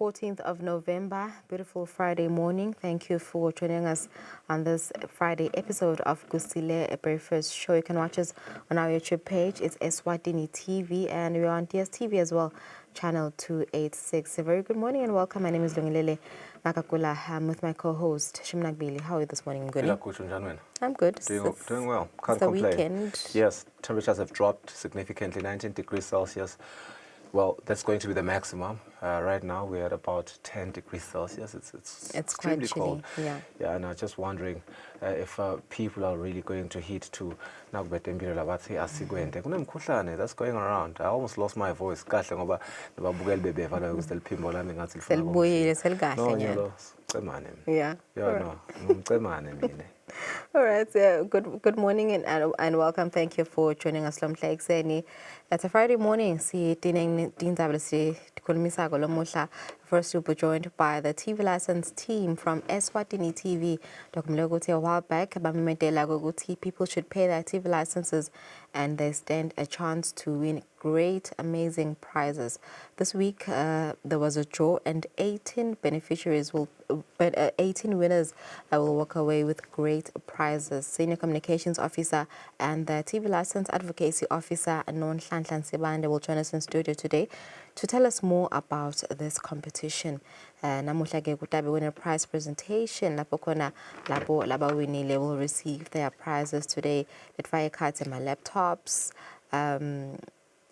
14th of November. Beautiful Friday morning. Thank you for joining us on this Friday episode of Kusile, a breakfast show. You can watch us on our YouTube page. It's Eswatini TV, and we're on DSTV as well, channel 286. A very good morning and welcome. My name is Lungilele Makakula. I'm with my co-host, Shimnagbili. How are you this morning? Good. I'm good. Doing well. Can't the complain. Weekend. Yes, temperatures have dropped significantly, 19 degrees Celsius. Well, that's going to be the maximum. Right now, we're at about 10 degrees Celsius. It's extremely quite chilly, cold. yeah. Yeah, and I'm just wondering if people are really going to heat to that's going around. I almost lost my voice. Yeah. No. All right, good morning and welcome. Thank you for joining us. It's a Friday morning. First, we'll be joined by the TV license team from Eswatini TV. A while back, people should pay their TV licenses and they stand a chance to win great, amazing prizes. This week, there was a draw and 18 winners will walk away with great prizes. Senior Communications Officer and the TV License Advocacy Officer, Non Hlanhlan Sibande, will join us in studio today to tell us more about this competition. Namuhla ke kutabe winner prize presentation lapho khona labo labawinile will receive their prizes today. Let fire cards and my laptops.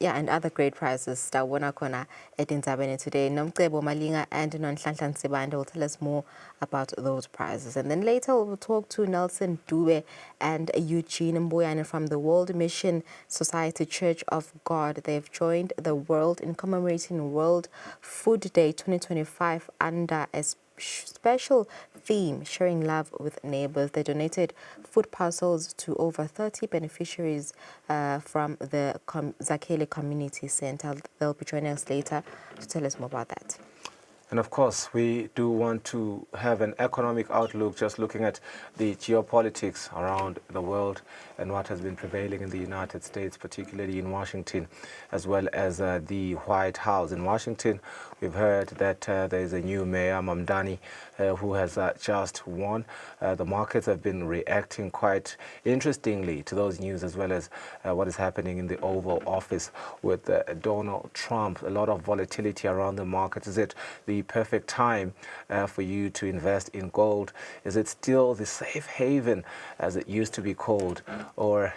And other great prizes. Dawona khona etinzabeni today. Nomcebo Malinga and Nonhlanhlan Sibande will tell us more about those prizes. And then later we'll talk to Nelson Dube and Eugene Mboyane from the World Mission Society Church of God. They've joined the world in commemorating World Food Day 2025 under a special theme, sharing love with neighbors. They donated food parcels to over 30 beneficiaries from the Zakele Community Center. They'll be joining us later to tell us more about that. And of course, we do want to have an economic outlook, just looking at the geopolitics around the world and what has been prevailing in the United States, particularly in Washington, as well as the White House. In Washington, we've heard that there is a new mayor, Mamdani, who has just won. The markets have been reacting quite interestingly to those news, as well as what is happening in the Oval Office with Donald Trump. A lot of volatility around the market. Is it the perfect time for you to invest in gold? Is it still the safe haven as it used to be called? Or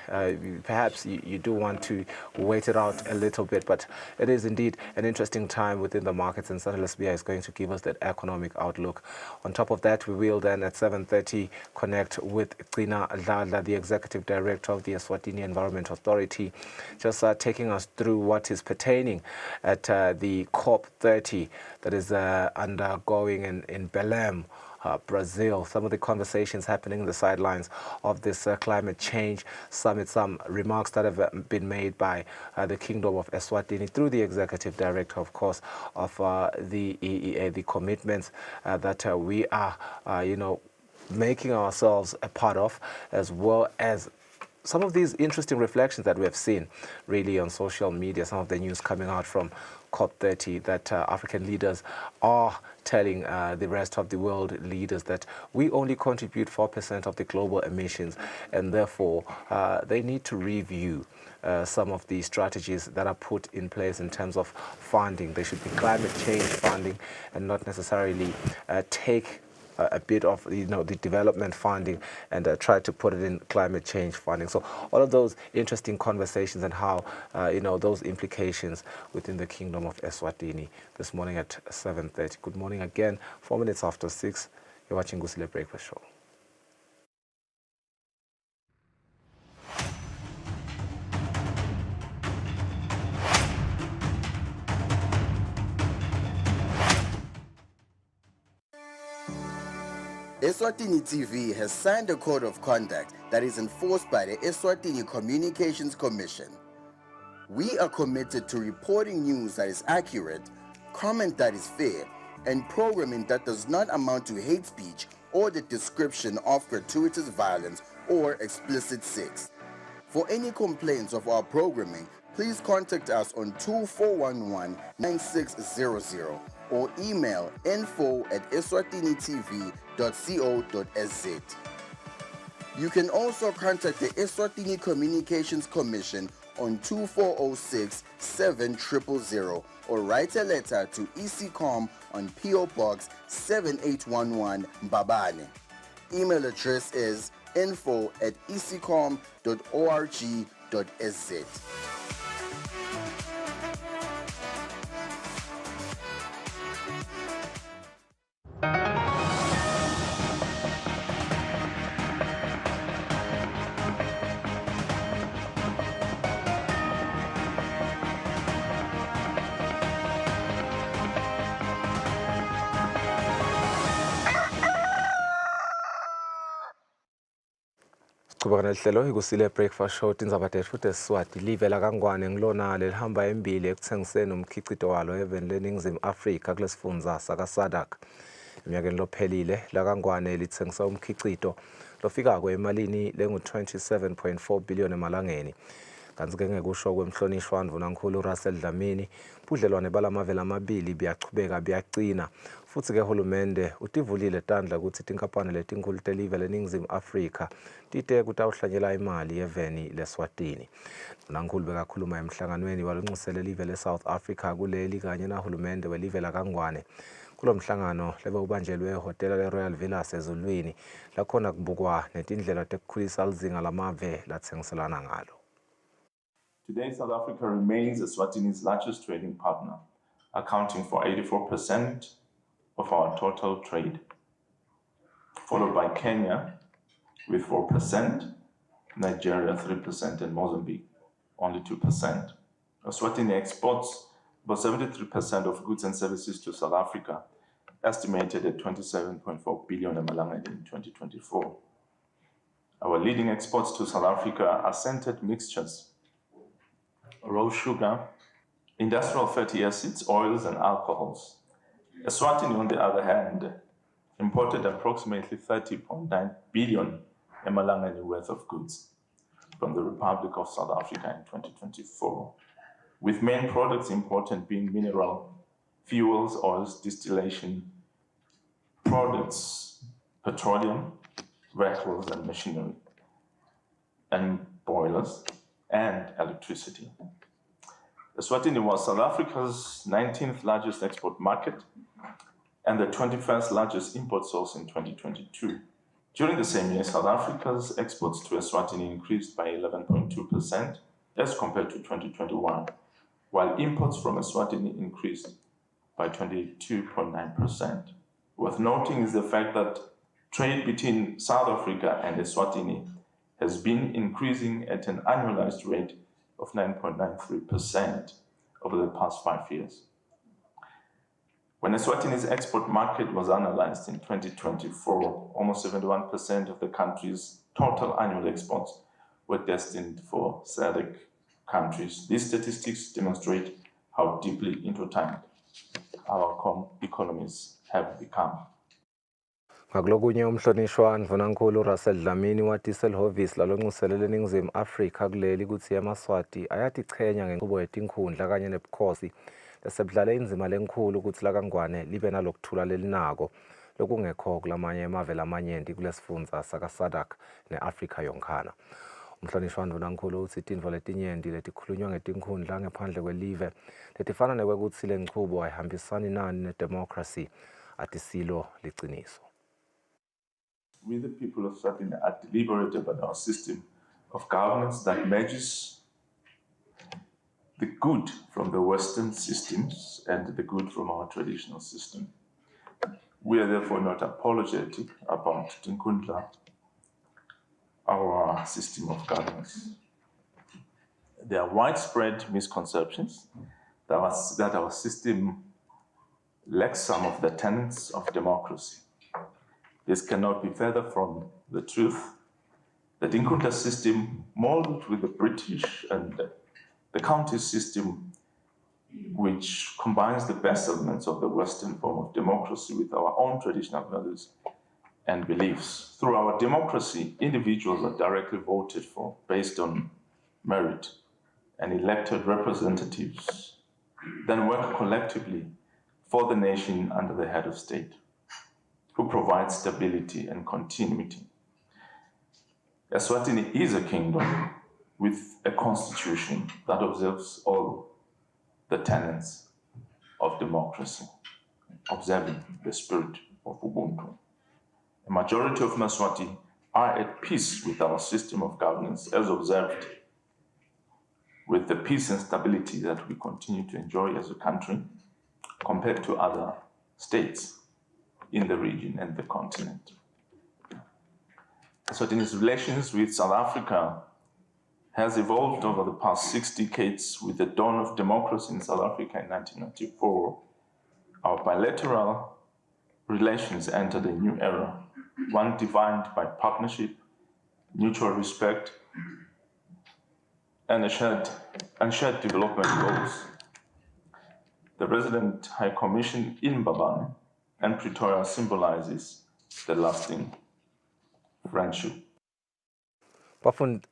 perhaps you do want to wait it out a little bit, but it is indeed an interesting time within the markets, and Sandra SBI is going to give us that economic outlook. On top of that, we will then at 7:30 connect with Qina Dladla, the Executive Director of the Eswatini Environment Authority, just taking us through what is pertaining at the COP30 that is undergoing in Belém, Brazil. Some of the conversations happening in the sidelines of this climate change summit, some remarks that have been made by the Kingdom of Eswatini through the Executive Director, of course, of the EEA, the commitments that we are, making ourselves a part of, as well as some of these interesting reflections that we have seen really on social media, some of the news coming out from COP30 that African leaders are telling the rest of the world leaders that we only contribute 4% of the global emissions, and therefore they need to review some of the strategies that are put in place in terms of funding. There should be climate change funding and not necessarily take a bit of the development funding and try to put it in climate change funding. So all of those interesting conversations and how those implications within the Kingdom of Eswatini this morning at 7:30. Good morning again. 4 minutes after 6. You're watching Kusile Breakfast Show. Eswatini TV has signed a code of conduct that is enforced by the Eswatini Communications Commission. We are committed to reporting news that is accurate, comment that is fair, and programming that does not amount to hate speech or the description of gratuitous violence or explicit sex. For any complaints of our programming, please contact us on 2411-9600 or email info@eswatinitv.co.za. You can also contact the Eswatini Communications Commission on 2406 7000 or write a letter to ECCOM on PO Box 7811 Mbabane. Email address is info@ecom.org.sz. Kuba nehlelo ikusile breakfast show tindzaba tethu futhi Eswati live la kaNgwane ngilona lelihamba embili ekuthengiseni umkhicito walo even leNingizimu Afrika kulesifundza sakaSadak. Eminyakeni lophelile la kaNgwane lithengisa umkhicito lofika emalini lengu-27.4 billion emalangeni. Kanti-ke ngekusho kwemhlonishwa Mvunankhulu Russell Dlamini, budlelwane balamave lamabili buyachubeka buyaqina. Futhi-ke hulumende utivulile tandla ukuthi tinkampani letinkulu telive leNingizimu Afrika tite kutawuhlanyela imali yeveni leSwatini. Mvunankhulu bekakhuluma emhlanganweni walunxusele live leSouth Africa kuleli kanye nahulumende welive la kaNgwane. Kulo mhlangano lebewubanjelwe ehhotela leRoyal Villas ezulwini lakhona kubukwa netindlela tekukhulisa lizinga lamave lathengiselana ngalo. Today, South Africa remains Eswatini's largest trading partner, accounting for 84% of our total trade, followed by Kenya with 4%, Nigeria 3%, and Mozambique only 2%. Eswatini exports about 73% of goods and services to South Africa, estimated at 27.4 billion emalangeni in 2024. Our leading exports to South Africa are scented mixtures, raw sugar, industrial fatty acids, oils, and alcohols. Eswatini, on the other hand, imported approximately 30.9 billion emalangeni worth of goods from the Republic of South Africa in 2024, with main products imported being mineral, fuels, oils, distillation products, petroleum, vehicles and machinery, and boilers, and electricity. Eswatini was South Africa's 19th largest export market and the 21st largest import source in 2022. During the same year, South Africa's exports to Eswatini increased by 11.2% as compared to 2021, while imports from Eswatini increased by 22.9%. Worth noting is the fact that trade between South Africa and Eswatini has been increasing at an annualized rate of 9.93% over the past 5 years. When Eswatini's export market was analyzed in 2024, almost 71% of the country's total annual exports were destined for SADC countries. These statistics demonstrate how deeply intertwined our economies have become. Ngakulokunye umhlonishwa Mvunankhulu Russell Dlamini watise lihhovisi lalonxusele leNingizimu Afrika kuleli ukuthi amaSwati ayatichenya ngenqubo yetinkhundla kanye nebukhosi lesebudlale indzima lenkhulu ukuthi la kaNgwane libe nalokuthula lelinako lokungekho kulamanye emave lamanyenti kulesifundza sakaSadak ne-Afrika yonkhana. Umhlonishwa Mvunankhulu uthi tintfo letinyenti letikhulunywa ngetinkhundla ngaphandle kwelive letifana nekwekutsi le nchubo ayihambisani nani nedemocracy atisilo liciniso. We, the people of Eswatini, are deliberate about our system of governance that merges the good from the Western systems and the good from our traditional system. We are therefore not apologetic about Tinkundla, our system of governance. There are widespread misconceptions that our system lacks some of the tenets of democracy. This cannot be further from the truth. The Tinkundla system, molded with the British and the county system, which combines the best elements of the Western form of democracy with our own traditional values and beliefs. Through our democracy, individuals are directly voted for based on merit, and elected representatives then work collectively for the nation under the head of state, who provides stability and continuity. Eswatini is a kingdom with a constitution that observes all the tenets of democracy, observing the spirit of Ubuntu. A majority of Maswati are at peace with our system of governance as observed with the peace and stability that we continue to enjoy as a country compared to other states in the region and the continent. Eswatini's relations with South Africa has evolved over the past 6 decades with the dawn of democracy in South Africa in 1994. Our bilateral relations entered a new era, one defined by partnership, mutual respect, and shared development goals. The Resident High Commission in Mbabane and Pretoria symbolizes the lasting friendship.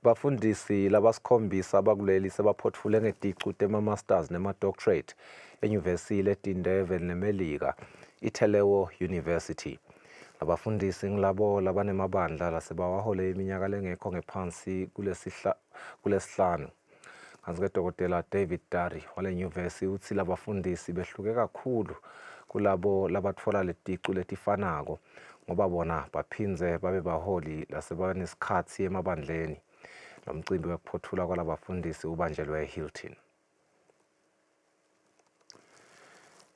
Bafundisi labasikhombisa abakuleli sebaphothule ngeticu tema-masters nema-doctorate enyuvesi leTindeve neMelika, iTelewo University. Labafundisi ngilabo labanemabandla lasebawahole iminyaka lengekho ngephansi kulesihlanu. Kanti Dr. David Dari wale nyuvesi uthi labafundisi behluke kakhulu kulabo labatfola leticu letifanako ngoba bona baphinze babe baholi lasebanesikhathi emabandleni. Nomcimbi wekuphothula kwalabafundisi ubanjelwe eHilton.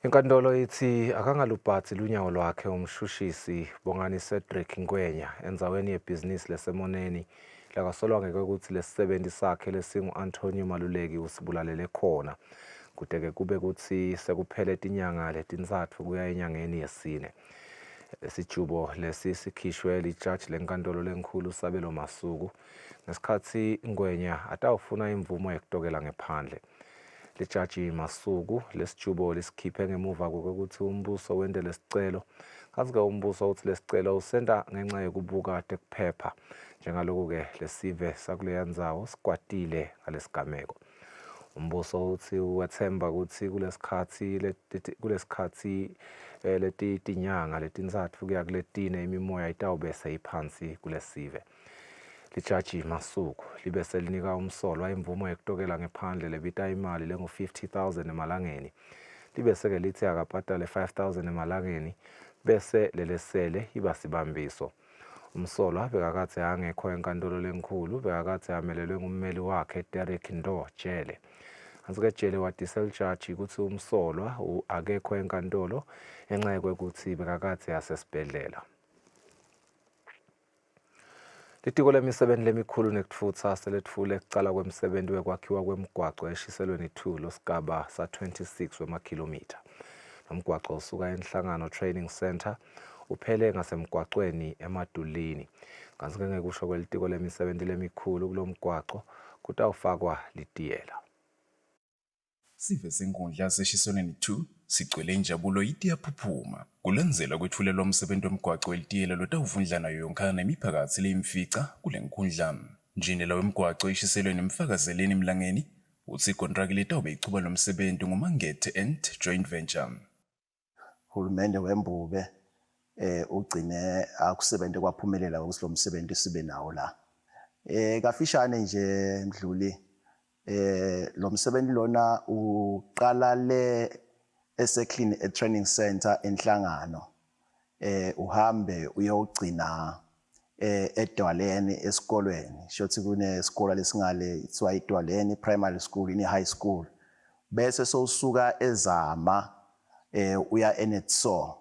Inkantolo ithi akangalubhathi lunyawo lwakhe umshushisi Bongani Cedric Ngwenya endzaweni yebhizinisi lesemoneni lakasolwa ngekuthi lesisebenzi sakhe lesingu-Antonio Maluleki usibulalele khona. Kuteke kube kuthi sekuphele tinyanga letintsatfu kuya enyangeni yesine. Lesijubo lesi sikhishwe lijaji lenkantolo lenkhulu Sabelo Masuku ngesikhathi Ngwenya atawufuna imvumo yekutokela ngephandle. Lijaji Masuku lesijubo lisikhiphe ngemuva kokuthi umbuso wende lesicelo. Kanti-ke umbuso uthi lesicelo usenda ngenxa yokubuka tekuphepha njengaloku-ke lesive sakuleya ndzawo sikwatile ngalesigameko. Umbuso uthi wethemba ukuthi kulesikhathi letinyanga letintsatfu kuya kuletine imimoya itawube seyiphansi kulesive. Lijaji Masuku libe selinika umsolwa imvumo yekutokela ngephandle lebita imali lengu-50,000 emalangeni. Libe seke lithi akabhadale 5,000 emalangeni bese lelesele iba sibambiso. Umsolwa bekakathe angekho enkantolo lenkhulu, bekakathe amelelwe ngummeli wakhe Derek Ndo jele. Kanti-ke jele watise lijaji ukuthi umsolwa akekho enkantolo enxa yokuthi bekakathe asesibhedlela. Litiko lemisebenzi lemikhulu nekutfutsa seletfule kucala kwemsebenzi wekwakhiwa kwemigwaco eshiselweni 2 losigaba sa-26 wemakhilomitha. Nomgwaco usuka enhlangano Training Center uphele ngasemgwacweni emadulini. Kanti-ke ngekusho kwelitiko lemisebenzi lemikhulu kulomgwaco kutawufakwa litiyela. Sive senkundla seshisoneni 2 sigcwele injabulo iti yaphuphuma kulendzela kwethulelwa umsebenzi wemgwaco welitiyela lotawuvundlana yonkhana imiphakathi leyimfica kule nkundla. Njinela wemgwaco ishiselweni mfakazeleni emlangeni utsi ikontraki letawube ichuba lo msebenzi nguMangethe and Joint Venture. Hulumende wembube ugcine akusebenze kwaphumelela ukuthi lo msebenzi sibe nawo la. Kafishane nje Mdluli lo msebenzi lona uqala le eseClean Training Center enhlangano uhambe uyogcina eDwaleni esikolweni shothi kunesikole lesingale ithiwa iDwaleni Primary School ine high school bese sowusuka ezama uya eNetso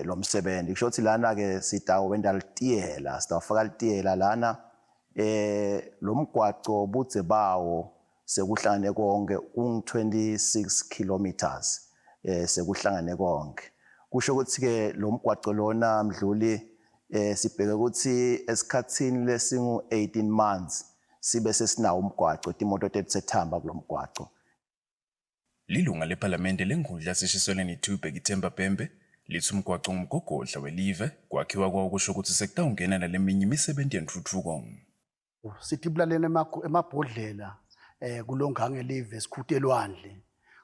lo msebenzi kushothi lana ke sitawo wenda litiyela sitawufaka litiyela lana lo mgwaco budze bawo sekuhlangane konke 26 kilometers sekuhlangane konke kusho ukuthi ke lo mgwaco lona Mdluli sibheke ukuthi esikhatsini lesingu 18 months sibe sesinawo umgwaco timoto tetithamba kulo mgwaco. Lilunga leParlamente lenkundla seshiselweni 2 Bhekithemba Pembe lithi umgwaco ngumgogodla welive kwakhiwa kwawo kusho ukuthi sekutawungena naleminye imisebenzi yentuthuko. Sitibulalene emabhodlela kulongange live sikhutelwandle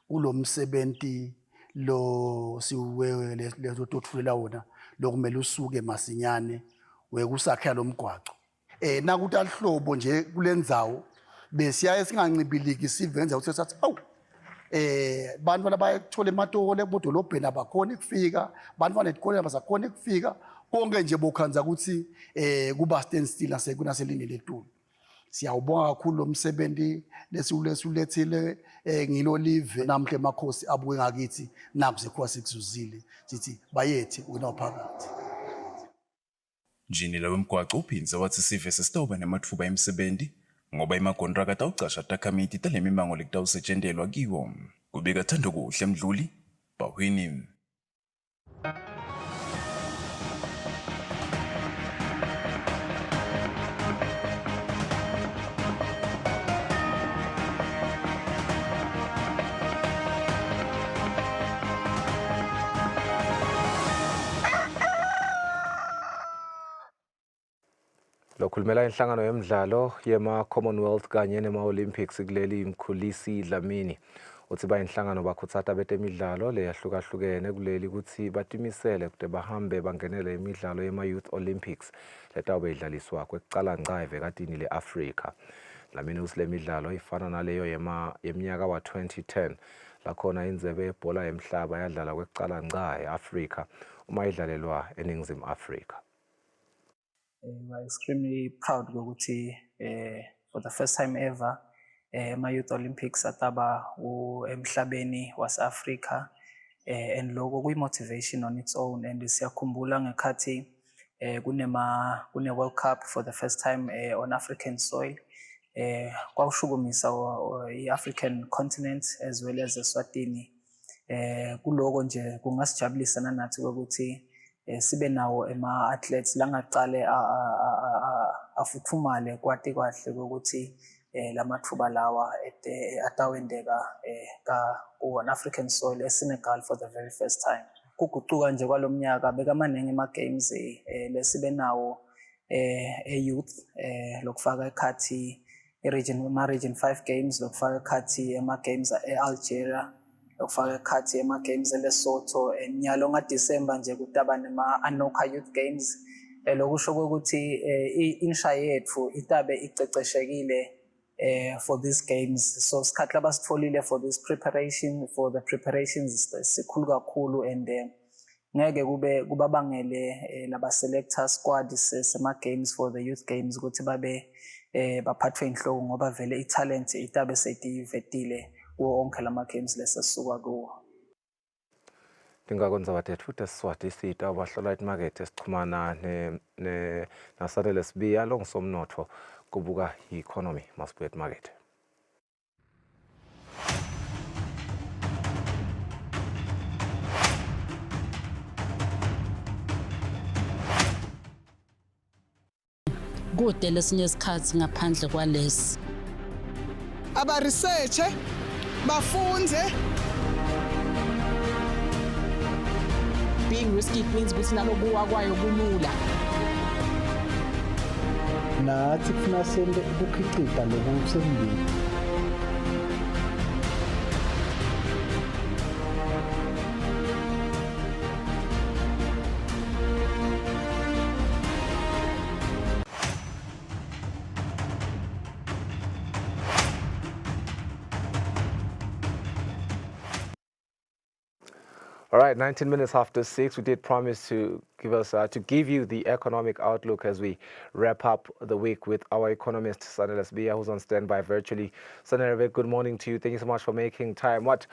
kulo msebenzi lo siwe lezo tothulela wona lokumele usuke masinyane wekusakhela lomgwaco nakuthi alihlobo nje kulendzawo besiyaye singancibiliki sivenza ukuthi sathi awu bantwana bayathola ematole bodolobheni abakhona ukufika bantwana ezikoleni abasakhona ukufika konke nje bokhanza ukuthi kuba standstill naselinye letulu. Siyawubonga kakhulu lo msebenzi lesulethile ngilo live namhle emakhosi abuke ngakithi naku sekhuwa sikuzuzile sithi bayethi unaphakathi. Njinila wemgwaco uphindze wathi sive sesitawuba nematfuba emisebenzi ngoba imagontraka atawucasha takhamiti talemimango lekutawusetshentelwa kiwo. Kubika thando kuhle Mdluli, Bahweni. Lokhulumela inhlangano yemidlalo yema-Commonwealth kanye nema-Olympics kuleli Mkhulisi Dlamini. Uthi bayinhlangano bakhuthata betemidlalo leyahlukahlukene kuleli ukuthi batimisele kude bahambe bangenele imidlalo yema-Youth Olympics letawube idlaliswa kwekucala ngqa evekatini le-Afrika. Dlamini uthi le midlalo ifana naleyo yeminyaka wa-2010 lakhona indlebe yebhola yemhlaba yadlala kwekucala ngqa e-Afrika uma idlalelwa eNingizimu Afrika. We're extremely proud ukuthi for the first time ever ma-Youth Olympics ataba emhlabeni wase-Afrika and loko kuyi-motivation on its own and siyakhumbula ngekhathi kune-World Cup for the first time on African soil kwawushukumisa i-African continent as well as Eswatini. Kuloko nje kungasijabulisa nanathi ukuthi sibe nawo ema-athletes langaqale afuthumale kwati kahle ukuthi lamathuba lawa atawendeka on African soil eSenegal for the very first time. Kuguquka nje kwalomnyaka bekamaningi ama-games lesibe nawo e-youth lokufaka ekhathi ama-region 5 games lokufaka ekhathi ama-games e-Algeria lokufaka ekhathi ema-games eLesotho nyalo ngaDisemba nje kutaba nema-Anoka Youth Games lokusho ukuthi insha yethu itabe iceceshekile for these games so sikhathi labasitfolile for this preparation for the preparations sikhulu kakhulu and ngeke kubabangele laba-selector squad sema-games for the youth games ukuthi babe baphathwe inhloko ngoba vele i-talent itabe setivetile kuwo onke lama-games lesisuka kuwo. Ndingakwenza bathethu futhi Eswati sita abahlola imarket esichumana nasanele sibiya lo ngisomnotho kubuka i-economy masibuye emarket. Kude lesinye isikhathi ngaphandle kwalesi aba-researche bafunde. Being risky means ukuthi nalokuwa kwayo kulula. Nathi kufuna sente ukukhicita lokusembili. All right, 19 minutes after 6, we did promise to give you the economic outlook as we wrap up the week with our economist, Sanele Sbiya, who's on standby virtually. Sanele, good morning to you. Thank you so much for making time. What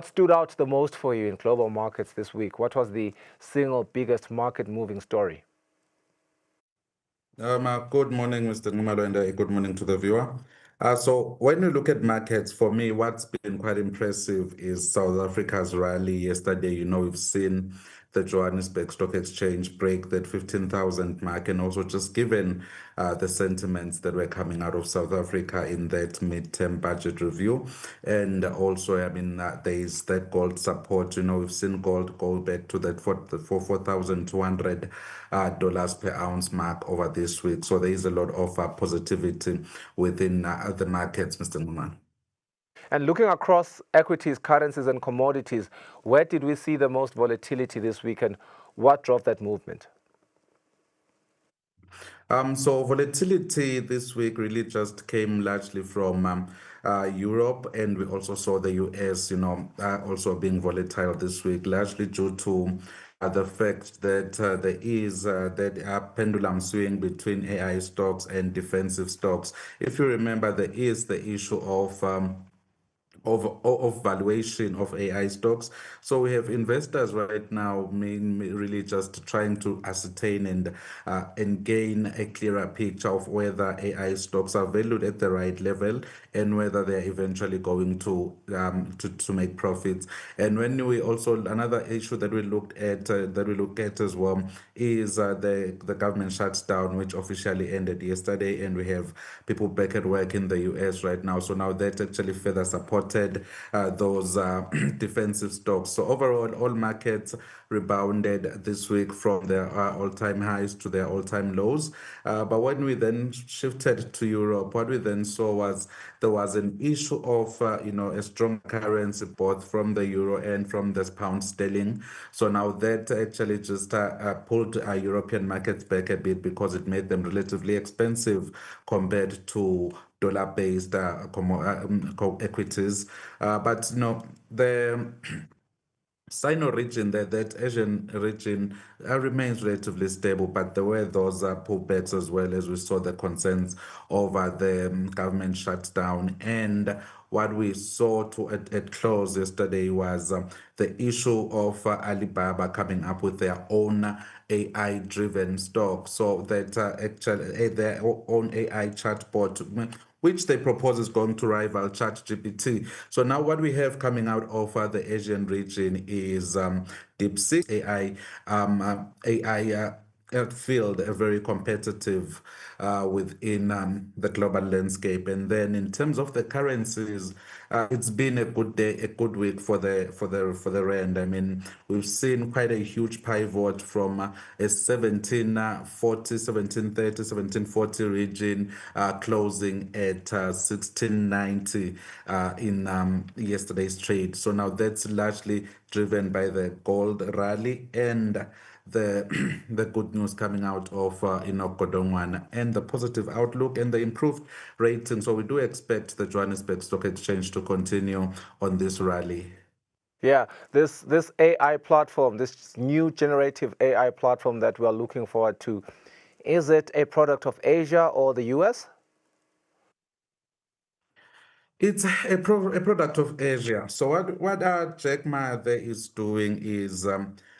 stood out the most for you in global markets this week? What was the single biggest market moving story? Good morning, Mr. Ngumalo, and good morning to the viewer. So when you look at markets, for me, what's been quite impressive is South Africa's rally yesterday. You know, we've seen the Johannesburg Stock Exchange break that 15,000 mark, and also just given the sentiments that were coming out of South Africa in that midterm budget review. And also, I mean, there is that gold support. You know, we've seen gold go back to that $4,200 per ounce mark over this week. So there is a lot of positivity within the markets, Mr. Nguman. And looking across equities, currencies, and commodities, where did we see the most volatility this week, and what drove that movement? So volatility this week really just came largely from Europe, and we also saw the US, also being volatile this week, largely due to the fact that there is that pendulum swing between AI stocks and defensive stocks. If you remember, there is the issue of valuation of AI stocks. So we have investors right now really just trying to ascertain and gain a clearer picture of whether AI stocks are valued at the right level and whether they're eventually going to make profits. And when we also another issue that we look at as well is the government shutdown, which officially ended yesterday, and we have people back at work in the US right now. So now that actually further supported those defensive stocks. So overall, all markets rebounded this week from their all-time highs to their all-time lows. But when we then shifted to Europe, what we then saw was there was an issue of a strong currency both from the euro and from the pound sterling. So now that actually just pulled European markets back a bit because it made them relatively expensive compared to dollar-based equities. But the Sino region, that Asian region remains relatively stable, but there were those pullbacks as well, as we saw the concerns over the government shutdown. And what we saw at close yesterday was the issue of Alibaba coming up with their own AI-driven stock, so that actually their own AI chatbot, which they propose is going to rival ChatGPT. So now what we have coming out of the Asian region is DeepSeek AI field, very competitive within the global landscape. And then in terms of the currencies, it's been a good day, a good week for the rand. I mean, we've seen quite a huge pivot from a 1740, 1730, 1740 region closing at 1690 in yesterday's trade. So now that's largely driven by the gold rally and the the good news coming out of Godongwana and the positive outlook and the improved rating. So we do expect the Johannesburg Stock Exchange to continue on this rally. Yeah, this AI platform, this new generative AI platform that we are looking forward to, is it a product of Asia or the US? It's a product of Asia. So what Jack Ma there is doing is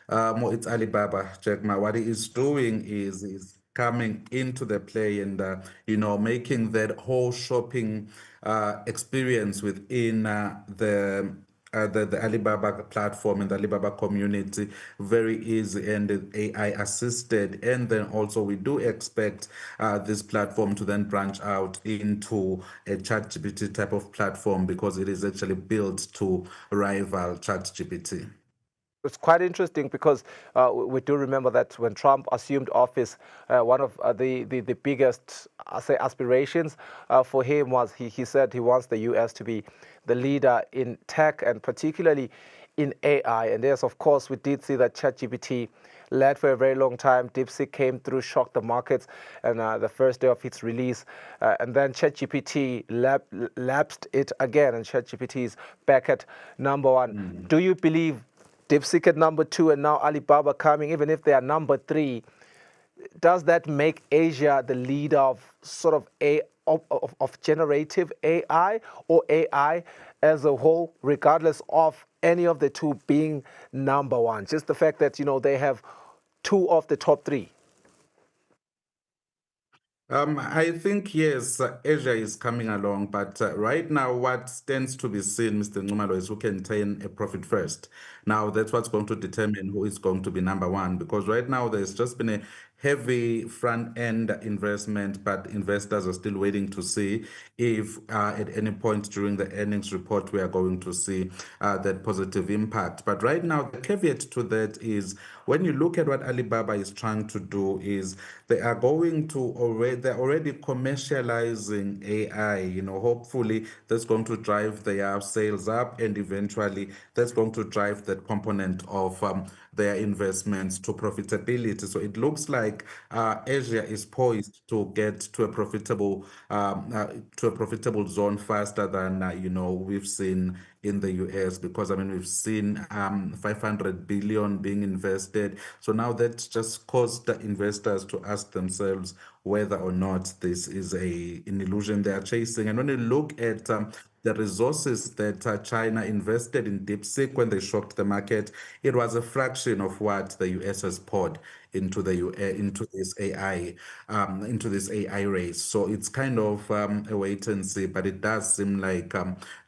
well, it's Alibaba. Jack Ma, what he is doing is coming into the play and making that whole shopping experience within the Alibaba platform and the Alibaba community very easy and AI assisted. And then also we do expect this platform to then branch out into a ChatGPT type of platform because it is actually built to rival ChatGPT. It's quite interesting because we do remember that when Trump assumed office, one of the biggest, say, aspirations for him was he said he wants the US to be the leader in tech and particularly in AI. And yes, of course, we did see that ChatGPT led for a very long time. DeepSeek came through, shocked the markets, and the first day of its release. And then ChatGPT lapsed it again, and ChatGPT is back at number one. Do you believe DeepSeek at number two and now Alibaba coming, even if they are number three, does that make Asia the leader of sort of generative AI or AI as a whole, regardless of any of the two being number one? Just the fact that, they have two of the top three. I think, yes, Asia is coming along, but right now what stands to be seen, Mr. Nxumalo, is who can turn a profit first. Now, that's what's going to determine who is going to be number one, because right now there's just been a heavy front end investment, but investors are still waiting to see if at any point during the earnings report we are going to see that positive impact. But right now, the caveat to that is when you look at what Alibaba is trying to do is they're already commercializing AI. Hopefully that's going to drive their sales up, and eventually that's going to drive that component of their investments to profitability. So it looks like Asia is poised to get to a profitable zone faster than we've seen in the US, because we've seen 500 billion being invested. So now that's just caused the investors to ask themselves whether or not this is an illusion they are chasing. And when you look at the resources that China invested in DeepSeek when they shocked the market, it was a fraction of what the US has poured into into this AI race. So it's kind of a wait and see, but it does seem like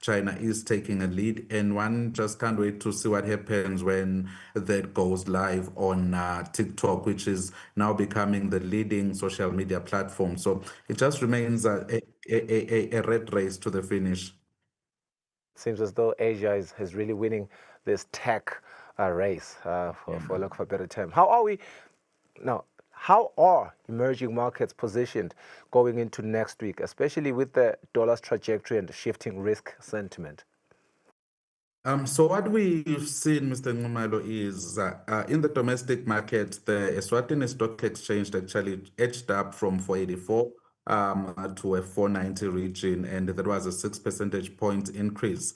China is taking a lead, and one just can't wait to see what happens when that goes live on TikTok, which is now becoming the leading social media platform. So it just remains a red race to the finish. Seems as though Asia is really winning this tech race, for lack of a better term. How are emerging markets positioned going into next week, especially with the dollar's trajectory and shifting risk sentiment? So what we've seen, Mr. Ngumalo, is in the domestic market, the Eswatini Stock Exchange actually edged up from 484 to a 490 region, and that was a 6 percentage point increase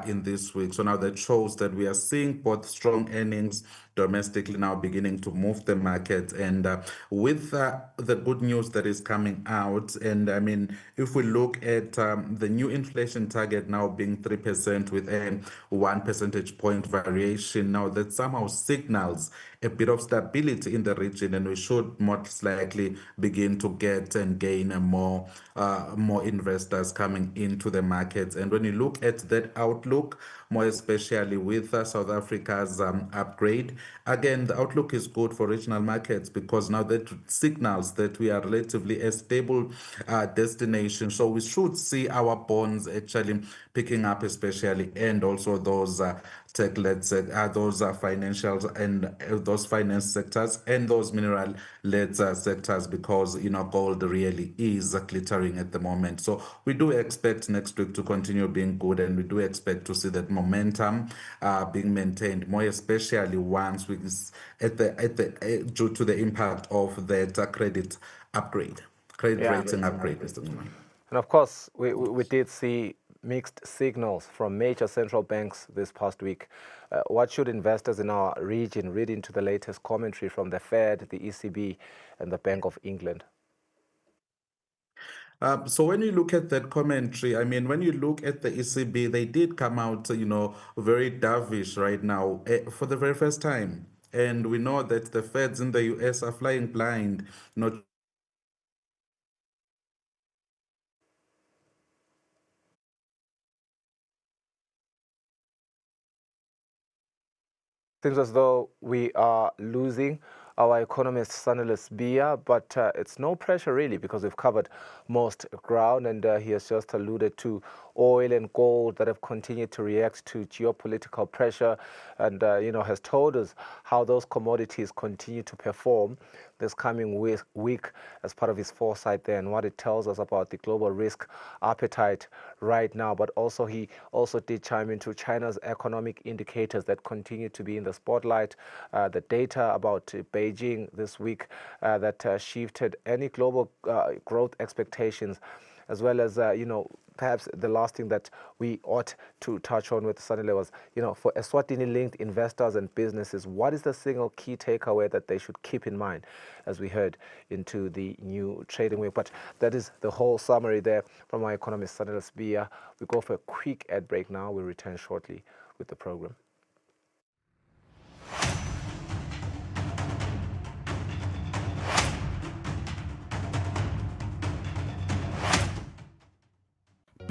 in this week. So now that shows that we are seeing both strong earnings domestically now beginning to move the market, and with the good news that is coming out, and if we look at the new inflation target now being 3% with a 1 percentage point variation, now that somehow signals a bit of stability in the region, and we should most likely begin to get and gain more investors coming into the markets. And when you look at that outlook, more especially with South Africa's upgrade, again, the outlook is good for regional markets, because now that signals that we are relatively a stable destination. So we should see our bonds actually picking up, especially, and also those tech-led those financials and those finance sectors and those mineral-led sectors, because gold really is glittering at the moment. So we do expect next week to continue being good, and we do expect to see that momentum being maintained, more especially once we due to the impact of that credit rating upgrade, Mr. Nguman. And of course, we did see mixed signals from major central banks this past week. What should investors in our region read into the latest commentary from the Fed, the ECB, and the Bank of England? So when you look at that commentary, when you look at the ECB, they did come out, very dovish right now for the very first time. And we know that the Feds in the US are flying blind, Seems as though we are losing our economist, Sanelus Bia, but it's no pressure really, because we've covered most ground, and he has just alluded to oil and gold that have continued to react to geopolitical pressure, and has told us how those commodities continue to perform this coming week as part of his foresight there, and what it tells us about the global risk appetite right now. But also he also did chime into China's economic indicators that continue to be in the spotlight, the data about Beijing this week that shifted any global growth expectations, as well as perhaps the last thing that we ought to touch on with Sanile was, for Eswatini-linked investors and businesses, what is the single key takeaway that they should keep in mind as we head into the new trading week? But that is the whole summary there from our economist, Sanile Sbia. We go for a quick ad break now. We'll return shortly with the program.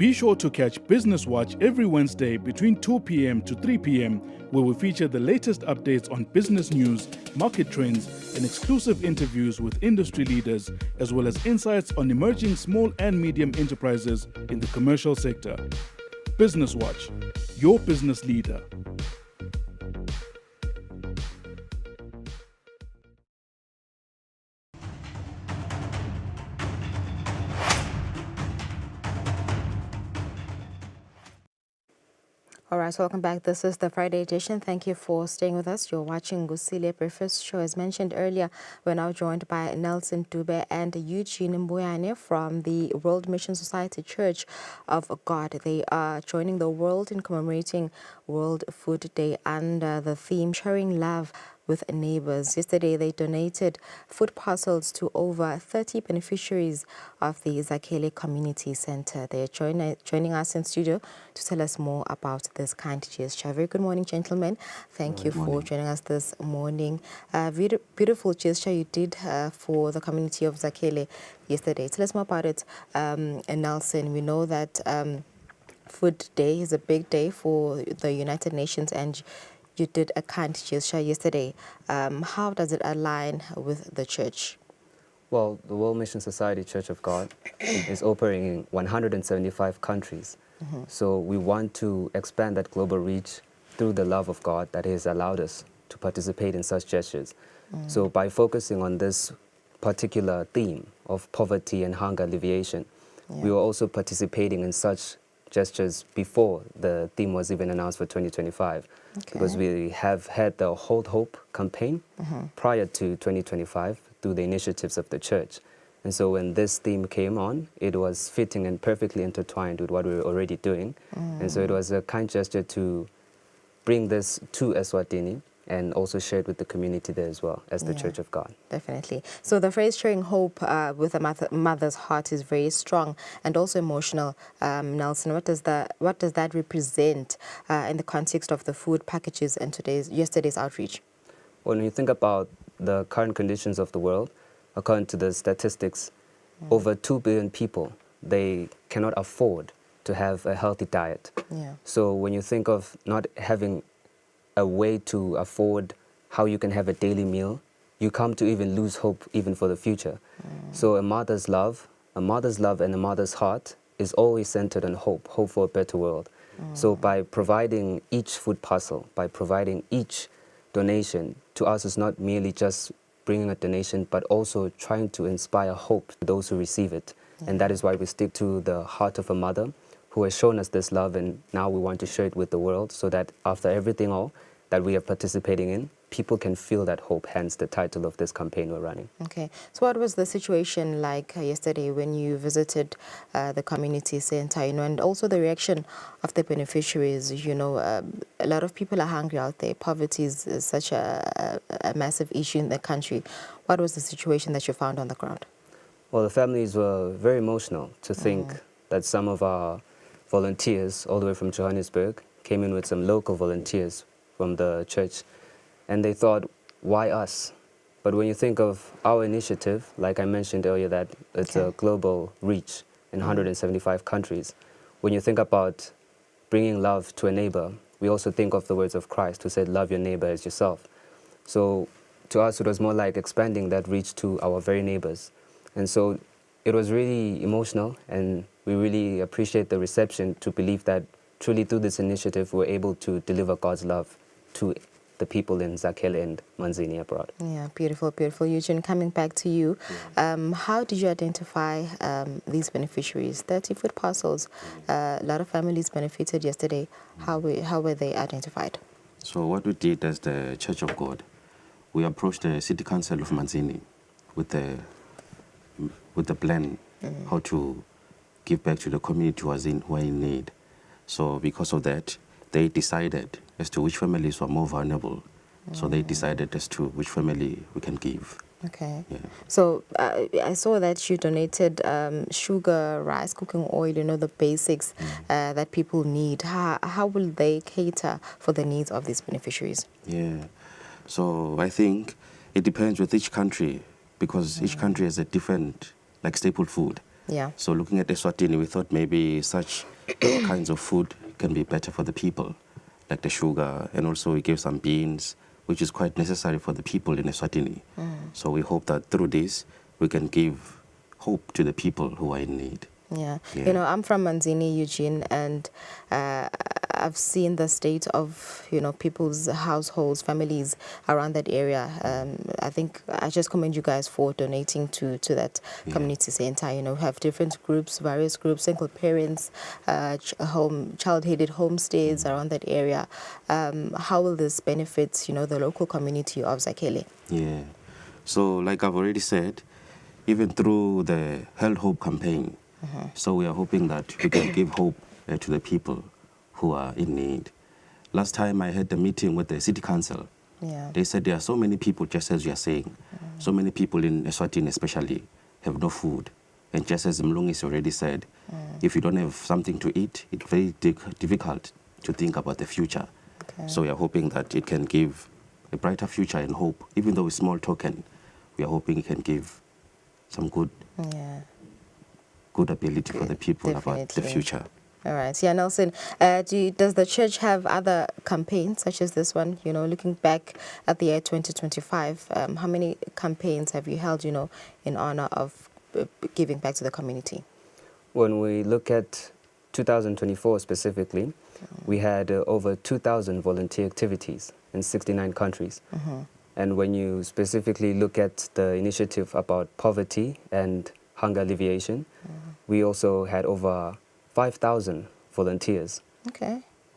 Be sure to catch Business Watch every Wednesday between 2 p.m. to 3 p.m., where we feature the latest updates on business news, market trends, and exclusive interviews with industry leaders, as well as insights on emerging small and medium enterprises in the commercial sector. Business Watch, your business leader. All right, so welcome back. This is the Friday edition. Thank you for staying with us. You're watching Kusile Breakfast Show. As mentioned earlier, we're now joined by Nelson Dube and Eugene Mbuyane from the World Mission Society Church of God. They are joining the world in commemorating World Food Day under the theme Sharing Love with Neighbors. Yesterday, they donated food parcels to over 30 beneficiaries of the Zakhele Community Center. They're joining us in studio to tell us more about this kind gesture. Very good morning, gentlemen. Thank you for joining us this morning. Beautiful gesture you did for the community of Zakhele yesterday. Tell us more about it, Nelson. We know that Food Day is a big day for the United Nations, and you did a kind gesture yesterday. How does it align with the church? Well, the World Mission Society Church of God is operating in 175 countries. So we want to expand that global reach through the love of God that has allowed us to participate in such gestures. So by focusing on this particular theme of poverty and hunger alleviation, we were also participating in such gestures before the theme was even announced for 2025, because we have had the Hold Hope campaign prior to 2025 through the initiatives of the church. And so when this theme came on, it was fitting and perfectly intertwined with what we were already doing. And so it was a kind gesture to bring this to Eswatini and also share it with the community there as well as the Church of God. Definitely. So the phrase sharing hope with a mother's heart is very strong and also emotional. Nelson, what does that represent in the context of the food packages and yesterday's outreach? When you think about the current conditions of the world, according to the statistics, over 2 billion people, they cannot afford to have a healthy diet. So when you think of not having a way to afford how you can have a daily meal, you come to even lose hope even for the future. So a mother's love and a mother's heart is always centered on hope for a better world. So by providing each food parcel, by providing each donation, to us is not merely just bringing a donation, but also trying to inspire hope to those who receive it. And that is why we stick to the heart of a mother who has shown us this love, and now we want to share it with the world so that after everything all that we are participating in, people can feel that hope, hence the title of this campaign we're running. Okay. So what was the situation like yesterday when you visited the community center, and also the reaction of the beneficiaries? A lot of people are hungry out there. Poverty is such a massive issue in the country. What was the situation that you found on the ground? Well, the families were very emotional to think that some of our volunteers all the way from Johannesburg came in with some local volunteers from the church, and they thought, why us? But when you think of our initiative, like I mentioned earlier, that it's a global reach in 175 countries. When you think about bringing love to a neighbor, we also think of the words of Christ who said, love your neighbor as yourself. So to us, it was more like expanding that reach to our very neighbors. And so it was really emotional, and we really appreciate the reception to believe that truly through this initiative, we're able to deliver God's love to the people in Zakhele and Manzini abroad. Yeah, beautiful, beautiful. Eugene, coming back to you, how did you identify these beneficiaries? 30 food parcels. A lot of families benefited yesterday. How were they identified? So what we did as the Church of God, we approached the City Council of Manzini with the plan how to give back to the community who were in need. So because of that, they decided as to which families were more vulnerable. So they decided as to which family we can give. Okay. Yeah. So I saw that you donated sugar, rice, cooking oil, the basics that people need. How will they cater for the needs of these beneficiaries? Yeah. So I think it depends with each country, because each country has a different, staple food. Yeah. So looking at Eswatini, we thought maybe such kinds of food can be better for the people, like the sugar, and also we gave some beans, which is quite necessary for the people in Eswatini. So we hope that through this, we can give hope to the people who are in need. Yeah. You know, I'm from Manzini, Eugene, and I've seen the state of, you know, people's households, families around that area. I think I just commend you guys for donating to that community center. You know, we have different groups, various groups, single parents, child-headed homestays around that area. How will this benefit, you know, the local community of Zakhele? Yeah. So like I've already said, even through the Held Hope campaign, so we are hoping that we can give hope to the people who are in need. Last time I had a meeting with the city council. They said there are so many people, just as you are saying, so many people in Eswatini especially have no food. And just as Mlungis already said, if you don't have something to eat, it's very difficult to think about the future. So we are hoping that it can give a brighter future and hope. Even though it's small token, we are hoping it can give some good ability for the people about the future. All right. Yeah, Nelson, does the church have other campaigns such as this one? You know, looking back at the year 2025, how many campaigns have you held, you know, in honor of giving back to the community? When we look at 2024 specifically, we had over 2,000 volunteer activities in 69 countries. And when you specifically look at the initiative about poverty and hunger alleviation, we also had over 5,000 volunteers.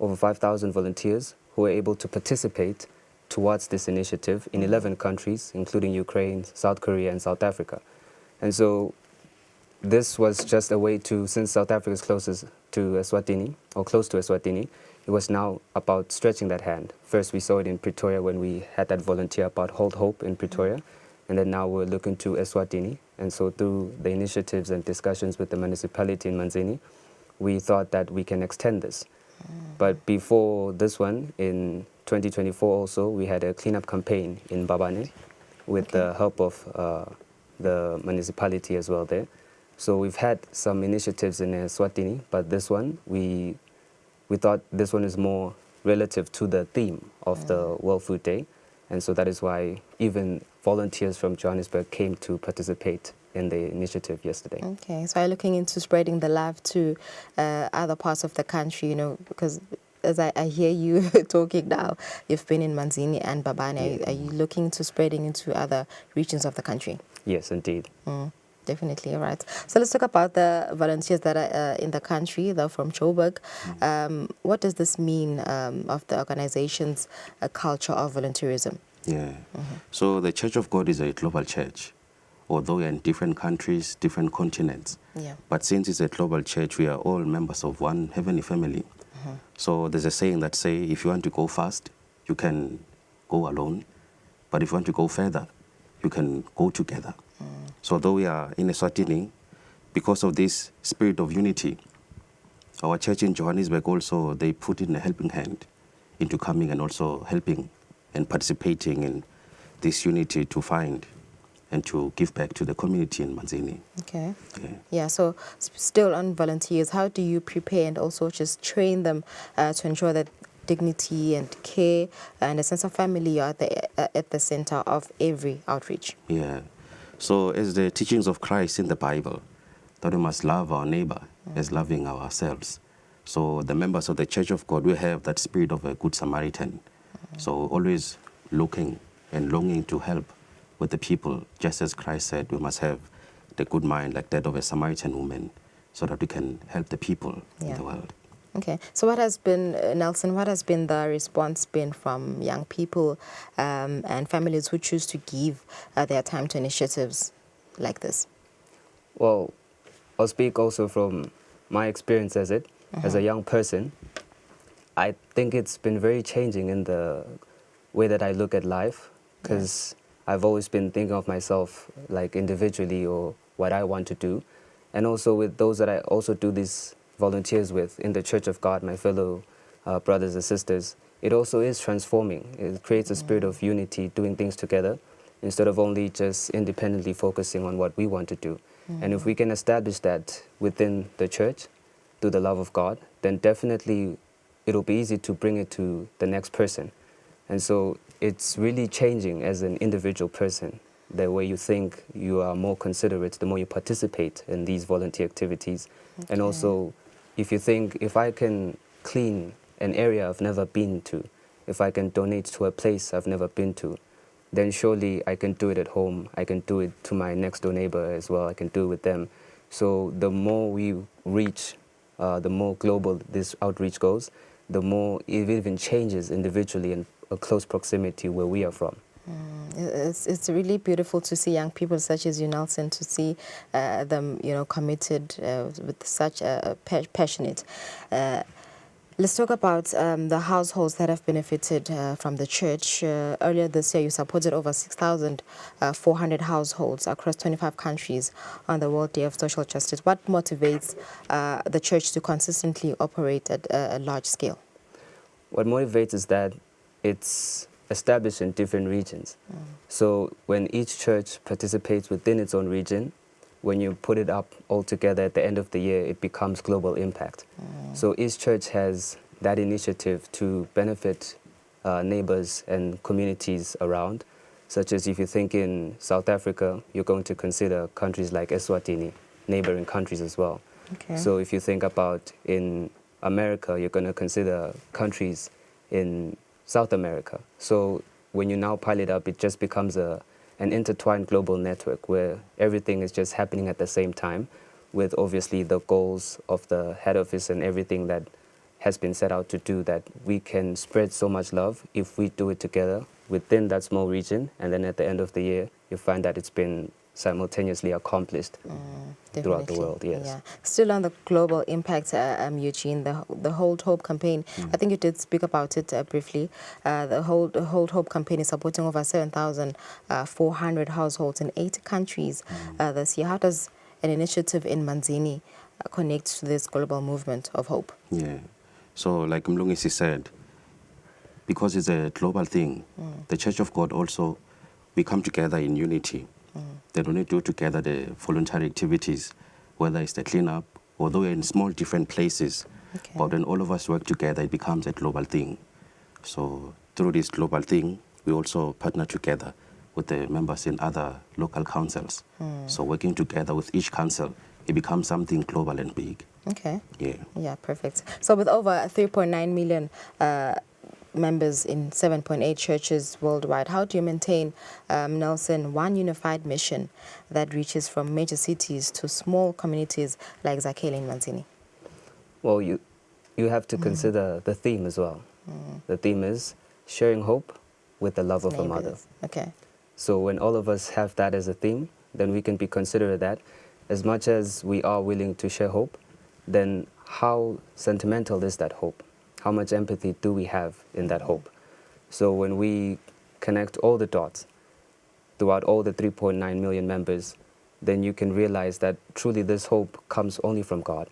Over 5,000 volunteers who were able to participate towards this initiative in 11 countries, including Ukraine, South Korea, and South Africa. And so this was just a way to, since South Africa is closest to Eswatini, or close to Eswatini, it was now about stretching that hand. First, we saw it in Pretoria when we had that volunteer about Hold Hope in Pretoria. And then now we're looking to Eswatini. And so through the initiatives and discussions with the municipality in Manzini, we thought that we can extend this. But before this one, in 2024 also, we had a cleanup campaign in Babane with the help of the municipality as well there. So we've had some initiatives in Eswatini, but this one, we thought this one is more relative to the theme of the World Food Day. And so that is why even volunteers from Johannesburg came to participate in the initiative yesterday. Okay, so I'm looking into spreading the love to other parts of the country, you know, because as I hear you talking now, you've been in Manzini and Babane. Are you looking to spreading into other regions of the country? Yes, indeed. Definitely, all right. So let's talk about the volunteers that are in the country. They're from Joburg. What does this mean of the organization's culture of volunteerism? So the Church of God is a global church, although we are in different countries, different continents. But since it's a global church, we are all members of one heavenly family. So there's a saying that say, if you want to go fast, you can go alone. But if you want to go further, you can go together. So though we are in Eswatini, because of this spirit of unity, our church in Johannesburg also, they put in a helping hand into coming and also helping and participating in this unity to find and to give back to the community in Manzini. Yeah, so still on volunteers, how do you prepare and also just train them to ensure that dignity and care and a sense of family are at the center of every outreach? So as the teachings of Christ in the Bible, that we must love our neighbor as loving ourselves. So the members of the Church of God, we have that spirit of a good Samaritan. So always looking and longing to help with the people, just as Christ said, we must have the good mind like that of a Samaritan woman so that we can help the people in the world. Okay, so what has been, Nelson, what has been the response been from young people and families who choose to give their time to initiatives like this? Well, I'll speak also from my experience as a young person. I think it's been very changing in the way that I look at life, because I've always been thinking of myself like individually or what I want to do. And also with those that I also do these volunteers with in the Church of God, my fellow brothers and sisters, it also is transforming. It creates a spirit of unity, doing things together, instead of only just independently focusing on what we want to do. And if we can establish that within the church, through the love of God, then definitely it'll be easy to bring it to the next person. And so it's really changing as an individual person. The way you think, you are more considerate the more you participate in these volunteer activities. Okay. And also, if you think, if I can clean an area I've never been to, if I can donate to a place I've never been to, then surely I can do it at home. I can do it to my next door neighbor as well. I can do it with them. So the more we reach, the more global this outreach goes, the more it even changes individually in a close proximity where we are from. It's really beautiful to see young people such as you, Nelson, to see them, committed with such passionate. Let's talk about the households that have benefited from the church. Earlier this year, you supported over 6,400 households across 25 countries on the World Day of Social Justice. What motivates the church to consistently operate at a large scale? What motivates is that it's established in different regions. So when each church participates within its own region, when you put it up all together at the end of the year, it becomes global impact. So each church has that initiative to benefit neighbors and communities around, such as if you think in South Africa, you're going to consider countries like Eswatini, neighboring countries as well. Okay. So if you think about in America, you're going to consider countries in South America. So when you now pile it up, it just becomes an intertwined global network where everything is just happening at the same time, with obviously the goals of the head office and everything that has been set out to do, that we can spread so much love if we do it together within that small region. And then at the end of the year, you find that it's been simultaneously accomplished throughout the world. Yes. Yeah. Still on the global impact, Eugene, the Hold Hope campaign. I think you did speak about it briefly. The Hold Hope campaign is supporting over 7,400 households in 80 countries this year. How does an initiative in Manzini connect to this global movement of hope? Yeah. So like Mlungisi said, because it's a global thing, the Church of God also, we come together in unity. They don't do together the voluntary activities, whether it's the cleanup, although we're in small different places. Okay. But when all of us work together, it becomes a global thing. So through this global thing, we also partner together with the members in other local councils. So working together with each council, it becomes something global and big. Okay. Yeah. Yeah, perfect. So with over 3.9 million members in 7.8 churches worldwide, how do you maintain, Nelson, one unified mission that reaches from major cities to small communities like Zakhele and Manzini? Well, you have to consider the theme as well. The theme is sharing hope with the love of a mother. Okay. So when all of us have that as a theme, then we can be considerate that as much as we are willing to share hope, then how sentimental is that hope? How much empathy do we have in that hope? So when we connect all the dots throughout all the 3.9 million members, then you can realize that truly this hope comes only from God.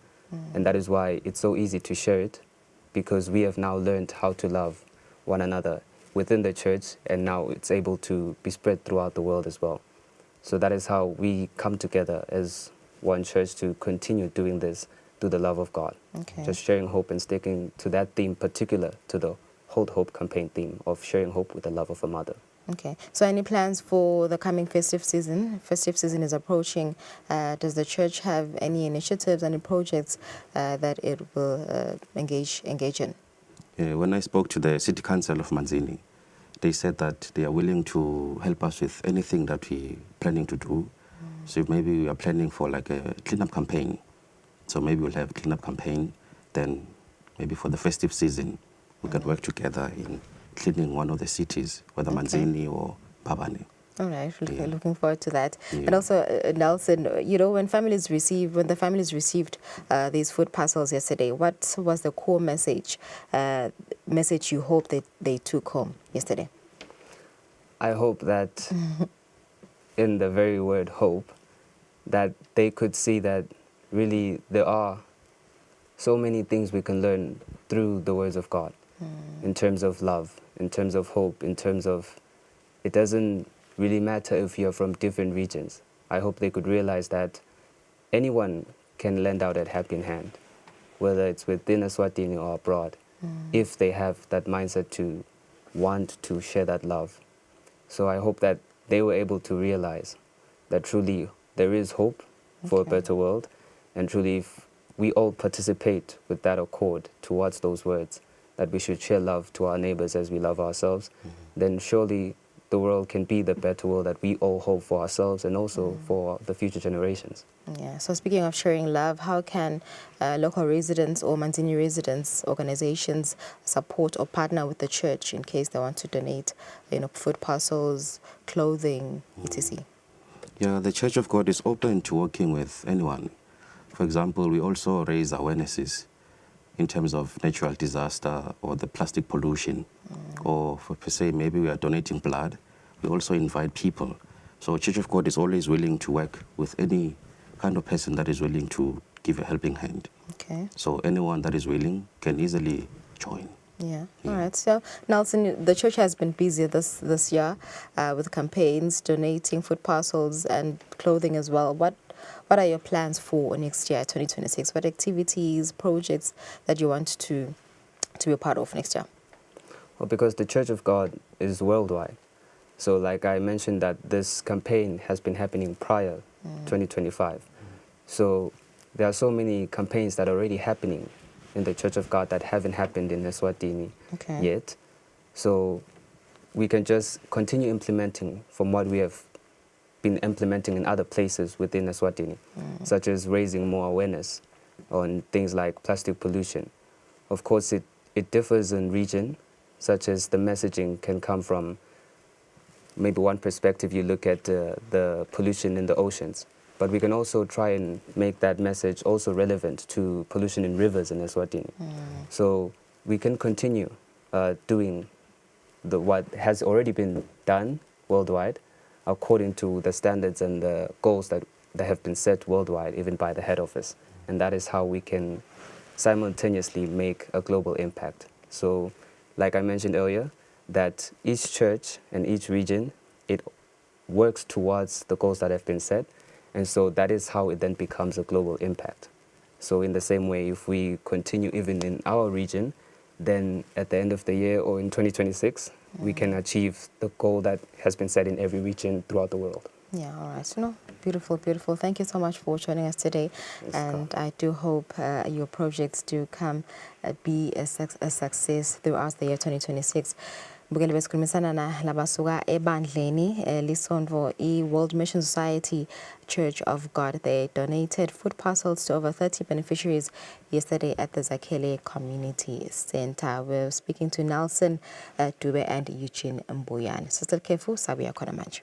And that is why it's so easy to share it, because we have now learned how to love one another within the church, and now it's able to be spread throughout the world as well. So that is how we come together as one church to continue doing this through the love of God. Okay. Just sharing hope and sticking to that theme, particular to the Hold Hope campaign theme of sharing hope with the love of a mother. Okay. So any plans for the coming festive season? Festive season is approaching. Does the church have any initiatives, any projects that it will engage in? When I spoke to the City Council of Manzini, they said that they are willing to help us with anything that we're planning to do. So maybe we are planning for like a cleanup campaign. So maybe we'll have a cleanup campaign. Then maybe for the festive season, we can work together in cleaning one of the cities, whether Manzini or Babane. All right, looking forward to that. Yeah. And also, Nelson, when the families received these food parcels yesterday, what was the core message you hope that they took home yesterday? I hope that, in the very word hope, that they could see that really there are so many things we can learn through the words of God, in terms of love, in terms of hope, in terms of it doesn't really matter if you're from different regions. I hope they could realize that anyone can lend out a helping hand, whether it's within Eswatini or abroad, if they have that mindset to want to share that love. So I hope that they were able to realize that truly there is hope for a better world, and truly if we all participate with that accord towards those words, that we should share love to our neighbors as we love ourselves, then surely the world can be the better world that we all hope for ourselves and also for the future generations. Yeah, so speaking of sharing love, how can local residents or Manzini residents, organizations support or partner with the church in case they want to donate, food parcels, clothing, etc.? Yeah, the Church of God is open to working with anyone. For example, we also raise awarenesses in terms of natural disaster or the plastic pollution, or for per se, maybe we are donating blood. We also invite people. So Church of God is always willing to work with any kind of person that is willing to give a helping hand. Okay. So anyone that is willing can easily join. Yeah. All right. So, Nelson, the church has been busy this year with campaigns, donating food parcels and clothing as well. What are your plans for next year, 2026? What activities, projects that you want to be a part of next year? Well, because the Church of God is worldwide. So like I mentioned that this campaign has been happening prior 2025. So there are so many campaigns that are already happening in the Church of God that haven't happened in Eswatini yet. So we can just continue implementing from what we have been implementing in other places within Eswatini, such as raising more awareness on things like plastic pollution. Of course, it differs in region, such as the messaging can come from maybe one perspective. You look at the pollution in the oceans, but we can also try and make that message also relevant to pollution in rivers in Eswatini. So we can continue doing what has already been done worldwide according to the standards and the goals that have been set worldwide, even by the head office. And that is how we can simultaneously make a global impact. So like I mentioned earlier, that each church and each region, it works towards the goals that have been set. And so that is how it then becomes a global impact. So in the same way, if we continue even in our region, then at the end of the year or in 2026, we can achieve the goal that has been set in every region throughout the world. Yeah, all right. So, beautiful, beautiful. Thank you so much for joining us today. And I do hope your projects do come be a success throughout the year 2026. Bukele besikhulumisana na labasuka ebandleni lisondvo World Mission Society Church of God. They donated food parcels to over 30 beneficiaries yesterday at the Zakhele Community Center. We're speaking to Nelson Dube and Eugene Mboyan. Sister Kefu, Sabiya Konamaj.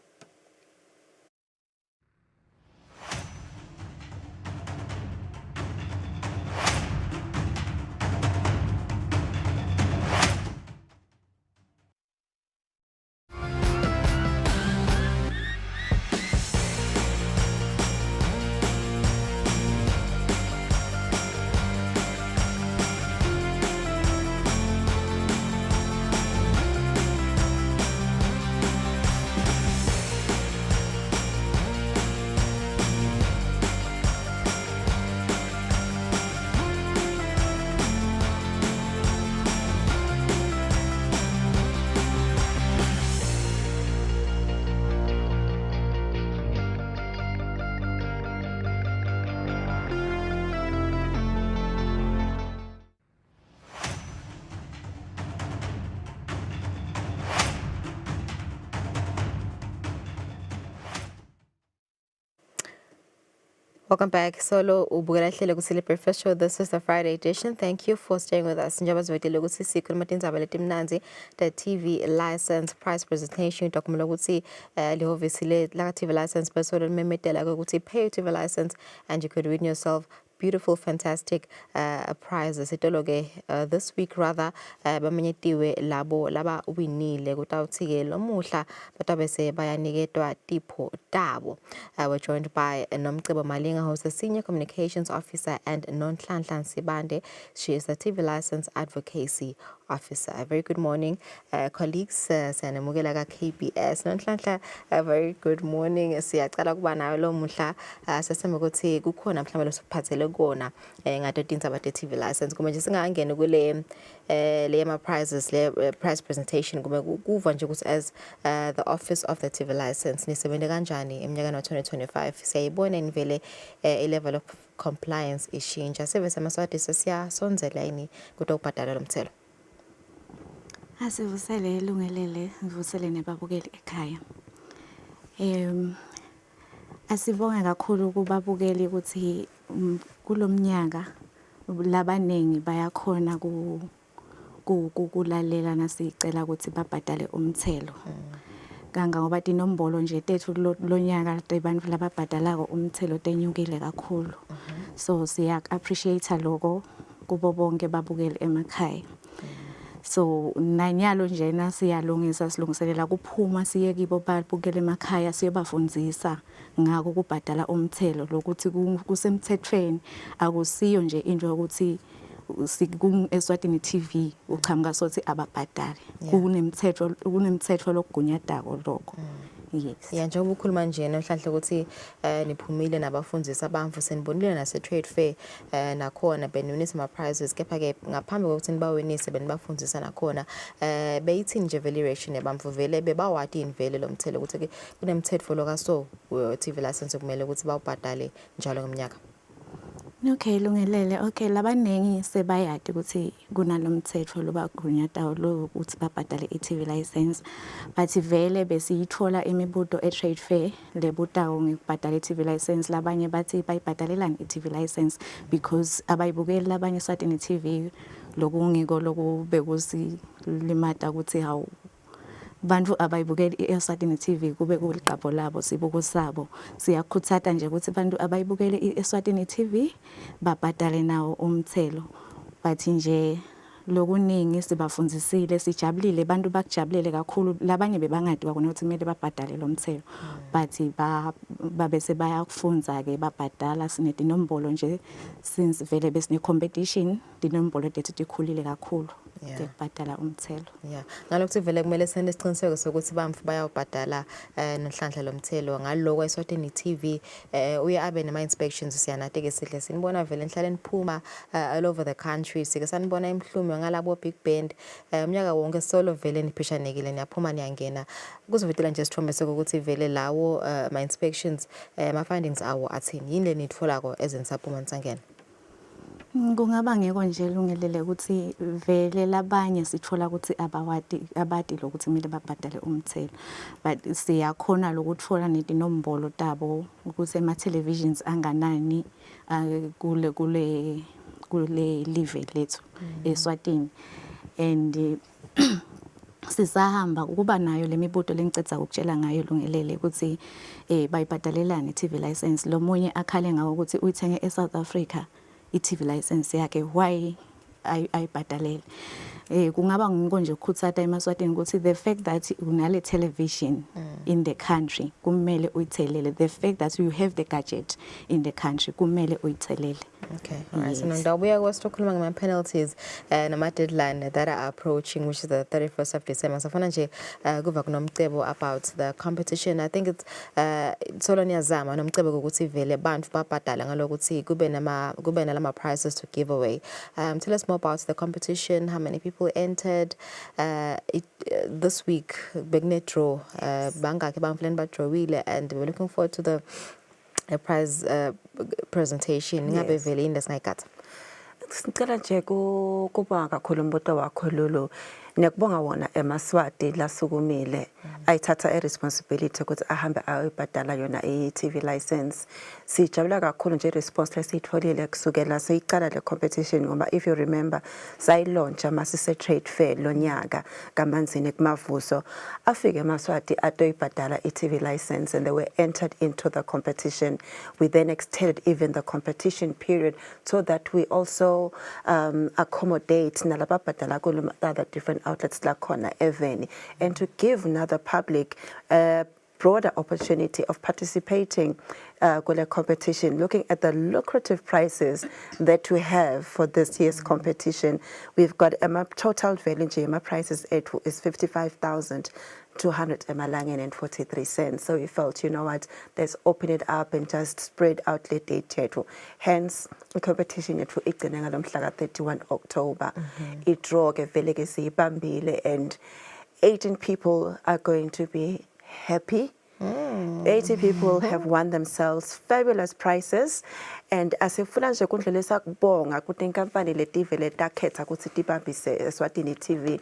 Welcome back. Solo ubukela hlelo Kusile Breakfast Show. This is the Friday edition. Thank you for staying with us. Njaba zwetile ukuthi sikhuluma tindzaba letimnanzi the TV license price presentation dokumela ukuthi lihhovisi la TV license besolo limemetela ukuthi pay your TV license and you could win yourself beautiful, fantastic prizes. This week rather bamenyetiwe labo laba winile kutawuthi lomuhla batabese bayaniketwa tipho tabo. We're joined by Nomcebo Malinga, who's the Senior Communications Officer, and Nonhlanhla Sibande. She is the TV License Advocacy Officer. A very good morning, colleagues. Siyanemukela ka-KBS. Nonhlanhla, a very good morning. Siyacala ukuba nayo lo muhla seseme ukuthi kukhona mhlawumbe losiphathele kona ngadotinza abade TV license. Kuma nje singangena kule le ama prizes le prize presentation kuma kuva nje ukuthi as the office of the TV license nisebenze kanjani eminyakeni wa 2025. Siyayibona invele level of compliance ishintsha. Seve samaswati sesiyasonzela yini kuthi ukubhadala lo mthelo. Asivusele ilungelele, ngivusele nebabukeli ekhaya. Asibonge kakhulu kubabukeli ukuthi kulomnyaka labanengi bayakhona kulalela nasicela ukuthi babhadale umthelo. Kanga ngoba inombolo nje tethu lonyaka abantu lababhadalako umthelo tenyukile kakhulu. So siya appreciate lokho kubo bonke babukeli emakhaya. So nanyalo njena siyalungisa silungiselela kuphuma siye kibo babukele emakhaya siyobafundzisa ngako kubhadala umthelo lokuthi kusemthethweni akusiyo nje into yokuthi Eswatini TV uchamuka sothi ababhadale kunemthetho lokugunyadako lokho. Yes. Yeah, njengoba ukhuluma nje namhlanje ukuthi niphumile nabafundisi abamfu senibonile nase trade fair nakhona benwinisa ama prizes kepha ke ngaphambi kokuthi nibawinise benibafundisa nakhona beyithini nje valuation yabamfu vele bebawati invele lo mthelo ukuthi kunemthetho lo kaso TV license kumele ukuthi bawubhadale njalo ngomnyaka. Okay, lungelele. Okay, labanengi sebayadi ukuthi kunalomthetho lobagunyatayo lo ukuthi babhadale i-TV license. But vele besiyithola imibuto e-trade fair lebutawo ngikubhadala i-TV license labanye bathi bayibhadalelani i-TV license because abayibukeli labanye Eswatini TV lokungiko lokubekusi limata ukuthi hawu bantu abayibukeli i-Eswatini TV kube kuliqapho labo sibuko sabo siyakhuthata nje ukuthi bantu abayibukeli i-Eswatini TV babhadale nawo umthelo but nje lokuningi sibafundzisile sijabulile bantu bakujabulele kakhulu labanye bebangadi bakona ukuthi kumele babhadale lo mthelo but babese bayakufunza ke babhadala sinedinombolo nje since vele besine competition dinombolo tethu tikhulile kakhulu ukubhadala umthelo. Yeah, ngalokho vele kumele sende isiqiniseko sokuthi bamfu bayawubhadala nonhlanhla lo mthelo ngaloko Eswatini TV uye abe nema inspections siyanate ke sihle sinibona vele enhlaleni phuma all over the country sike sanibona emhlumi ngalabo big band umnyaka wonke solo vele niphishanekile niyaphuma niyangena kuzovetela nje sithombe sokuthi vele lawo ma inspections ma findings awo athini yini le nitfolako ezenisaphuma nisangena. Kungaba ngeko nje lungelele ukuthi vele labanye sithola ukuthi abadi lokuthi kumele babhadale umthelo but siyakhona lokuthola nedinombolo tabo ukuthi ema televisions anganani kule live lethu Eswatini and sisahamba ukuba nayo lemibuto lengicetha ukutshela ngayo lungelele ukuthi bayibhadalelani i-TV license lo munye akhale ngawo ukuthi uyithenge eSouth Africa i-TV license yakhe why ayibhadalele kungaba ngiko nje ukukhuthata emaswatini ukuthi the fact that unale television in the country kumele uyithelele the fact that you have the gadget in the country kumele uyithelele. Okay, all right. Yes. So ndawubuya kwesikhuluma ngama penalties nama deadline that are approaching which is the 31st of December. Safana nje kuva kunomcebo about the competition. I think it's solo niyazama nomcebo ukuthi vele bantu babhadala ngalokuthi kube nalama prizes to give away. Tell us more about the competition, how many people entered this week begnet draw bangakhe bamfuleni badrawile and we're looking forward to the prize presentation. Ngabe vele into esingayikhatha sicela nje kuba kakhulu umbuto wakho lolu nekubonga wona emaswati lasukumile ayithatha iresponsibility ukuthi ahambe ayibhadala yona i-TV license sijabula kakhulu nje response lesitholile kusukela seyicala le competition ngoba if you remember sayilaunch masise trade fair lonyaka kaManzini kumavuso afike emaswati atoyibhadala i-TV license and they were entered into the competition. We then extended even the competition period so that we also accommodate nalababhadala kulum other different outlets lakhona eveni and to give another public broader opportunity of participating in the competition, looking at the lucrative prizes that we have for this year's competition. We've got total value prizes is 55,200 emalangeni and 43 cents. So we felt, you know what, let's open it up and just spread out the date yethu. Hence, the competition yethu igcine ngalomhla 31 October. I-draw ke vele ke siyibambile, and 18 people are going to be happy. 80 people have won themselves fabulous prizes, and asifuna nje kundlulisa kubonga ukuthi inkampani letivele takhetha ukuthi tibambise Eswatini TV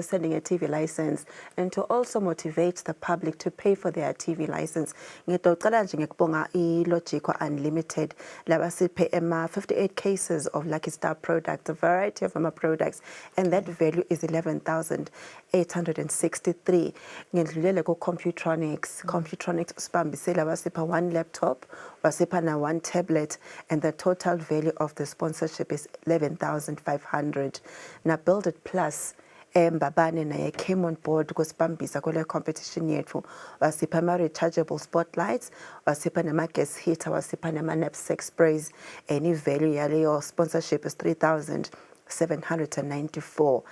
sending a TV license, and to also motivate the public to pay for their TV license. Ngitocela nje ngikubonga iLogico Unlimited laba siphe 58 cases of Lucky Star products, a variety of products, and that value is 11,863. Ngidlulele ku Computronics sibambisela basipha 1 laptop, basipha na 1 tablet, and the total value of the sponsorship is 11,500. Na Build It Plus Mbabane naye came on board kusibambisa kule competition yethu, wasipha rechargeable spotlights, wasipha nama-gas heater, wasipha nama-knapsack sprays, and i-value yaleyo sponsorship is 3,794.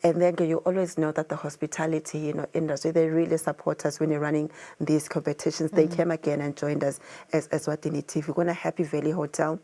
And then you always know that the hospitality industry, they really support us when you're running these competitions. They came again and joined us as Eswatini TV. We're going to Happy Valley Hotel.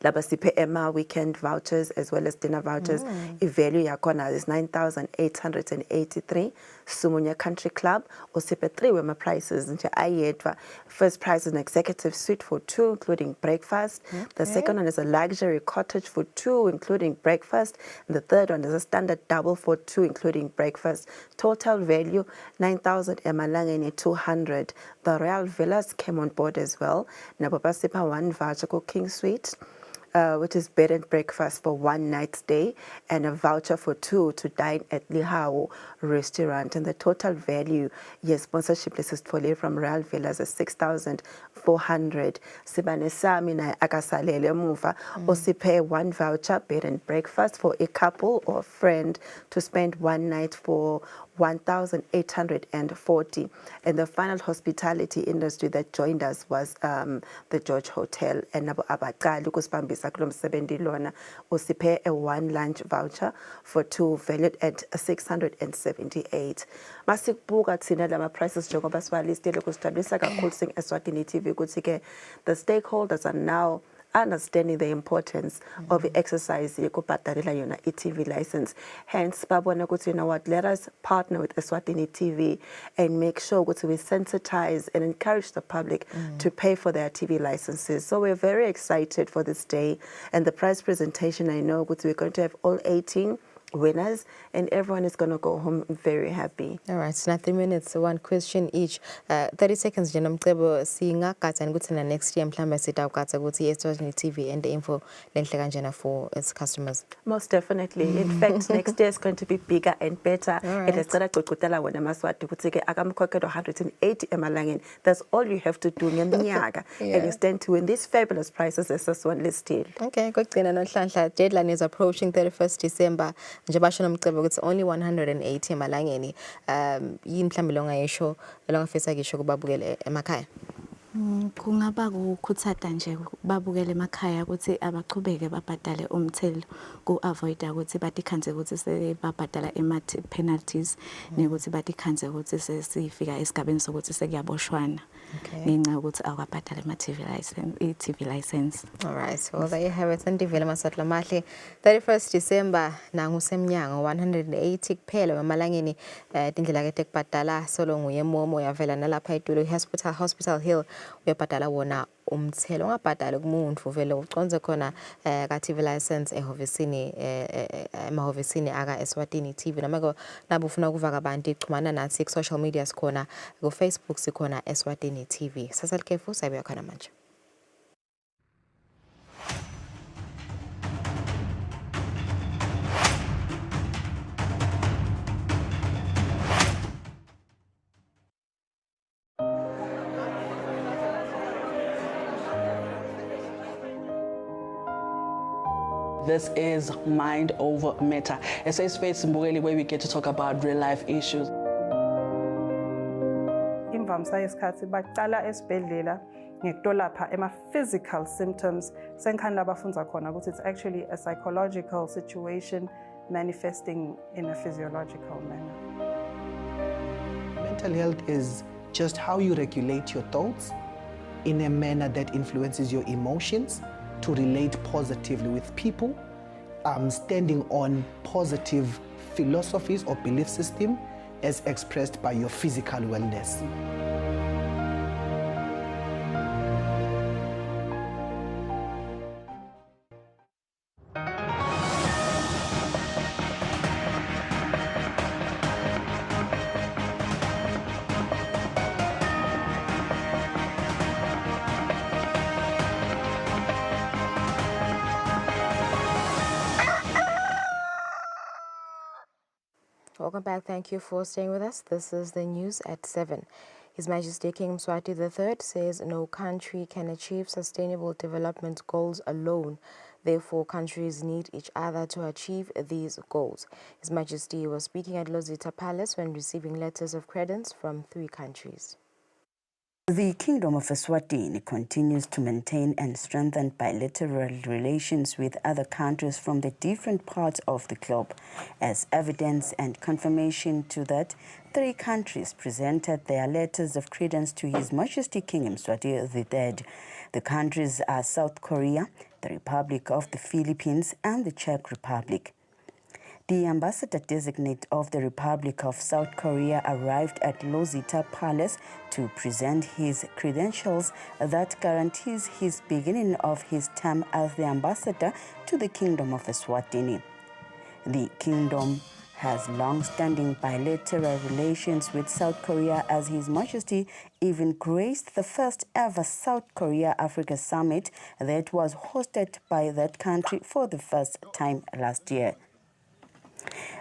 Laba siphe weekend vouchers as well as dinner vouchers. I-value yakona is 9,883. Sumunya Country Club usiphe 3 wema prices nje ayedwa. First prize is an executive suite for 2 including breakfast. The second one is a luxury cottage for 2 including breakfast. And the third one is a standard double for 2 including breakfast. Total value 9,200. The Royal Villas came on board as well. Nabo basipha 1 voucher for King Suite, which is bed and breakfast for 1 night stay, and a voucher for 2 to dine at Lihao restaurant. And the total value, yes, sponsorship list is from Royal Villas is 6,400. Sibane sami na akasalele muva osiphe 1 voucher bed and breakfast for a couple or friend to spend 1 night for 1,840. And the final hospitality industry that joined us was the George Hotel. And nabo abaqali ukusibambisa kulo msebenzi lona usiphe a 1 lunch voucher for 2 valued at 678. Masikubuka thina lama prices njengoba sibalistele kusithabisa kakhulu sing Eswatini TV ukuthi ke the stakeholders are now understanding the importance of the exercise yekubhadalela yona i-TV license. Hence, babona ukuthi, you know what, let us partner with Eswatini TV and make sure that we sensitize and encourage the public to pay for their TV licenses. So we're very excited for this day and the prize presentation. I know that we're going to have all 18 winners, and everyone is going to go home very happy. All right, so now 3 minutes, 1 question each. 30 seconds, Jena Mcebo, seeing Kata and good next year, Mplamba Sita Kata, go to Eswatini TV and the info Jena for its customers. Most definitely. In fact, next year is going to be bigger and better. It is going to be 180 emalangeni. That's all you have to do. And you stand to win these fabulous prizes as this one listed. Okay, good. Deadline is approaching 31st December. Njebasho nomcebo it's only 180 emalangeni. Yini mhlambe longayisho elongafisa ngisho kubabukele emakhaya. Kungaba ukukhuthaza nje babukele emakhaya ukuthi abachubeke babhadale umthelo ku-avoida ukuthi batikhanze ukuthi sebabhadala penalties nekuthi batikhanze ukuthi sesifika esigabeni sokuthi sekuyaboshwana ngenxa ukuthi awabhadala i-TV license. All right, well there you have it. Sendivele masatla mahle 31st December nangusemnyango 180 kuphela emalangeni indlela ke tekubhadala solo nguye momo yavela nalapha eTulo Hospital Hill uyabhadala wona umthelo ungabhadali kumuntu vele uconze khona ka TV license emahovisini aka Eswatini TV noma nabo ufuna ukuvaka abantu ixhumana nathi ku social media sikhona ku Facebook sikhona Eswatini TV. Sasalikefu sabe yakhona manje. This is Mind Over Matter, a safe space in Mbogeli where we get to talk about real life issues. esivamsayo isikhathi baqala esibhedlela ngekutolapha physical symptoms senkhani labafunza khona ukuthi it's actually a psychological situation manifesting in a physiological manner. Mental health is just how you regulate your thoughts in a manner that influences your emotions to relate positively with people, standing on positive philosophies or belief system as expressed by your physical wellness. Welcome back. Thank you for staying with us. This is the news at 7. His Majesty King Mswati III says no country can achieve sustainable development goals alone. Therefore, countries need each other to achieve these goals. His Majesty was speaking at Lozita Palace when receiving letters of credence from 3 countries. The Kingdom of Eswatini continues to maintain and strengthen bilateral relations with other countries from the different parts of the globe. As evidence and confirmation to that, 3 countries presented their letters of credence to His Majesty King Mswati III. The countries are South Korea, the Republic of the Philippines, and the Czech Republic. The ambassador-designate of the Republic of South Korea arrived at Lozita Palace to present his credentials that guarantees his beginning of his term as the ambassador to the Kingdom of Eswatini. The kingdom has long-standing bilateral relations with South Korea, as His Majesty even graced the first ever South Korea-Africa summit that was hosted by that country for the first time last year.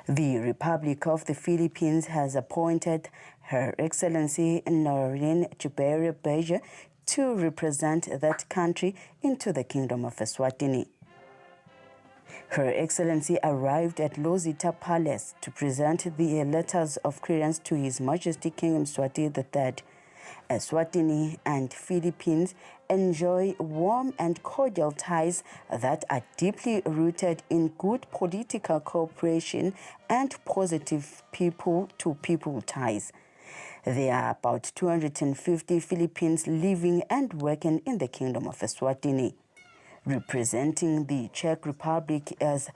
The Republic of the Philippines has appointed Her Excellency Noreen Jubair Beja to represent that country into the Kingdom of Eswatini. Her Excellency arrived at Lozita Palace to present the letters of credence to His Majesty King Mswati III. Eswatini and Philippines enjoy warm and cordial ties that are deeply rooted in good political cooperation and positive people-to-people ties. There are about 250 Filipinos living and working in the Kingdom of Eswatini. Representing the Czech Republic as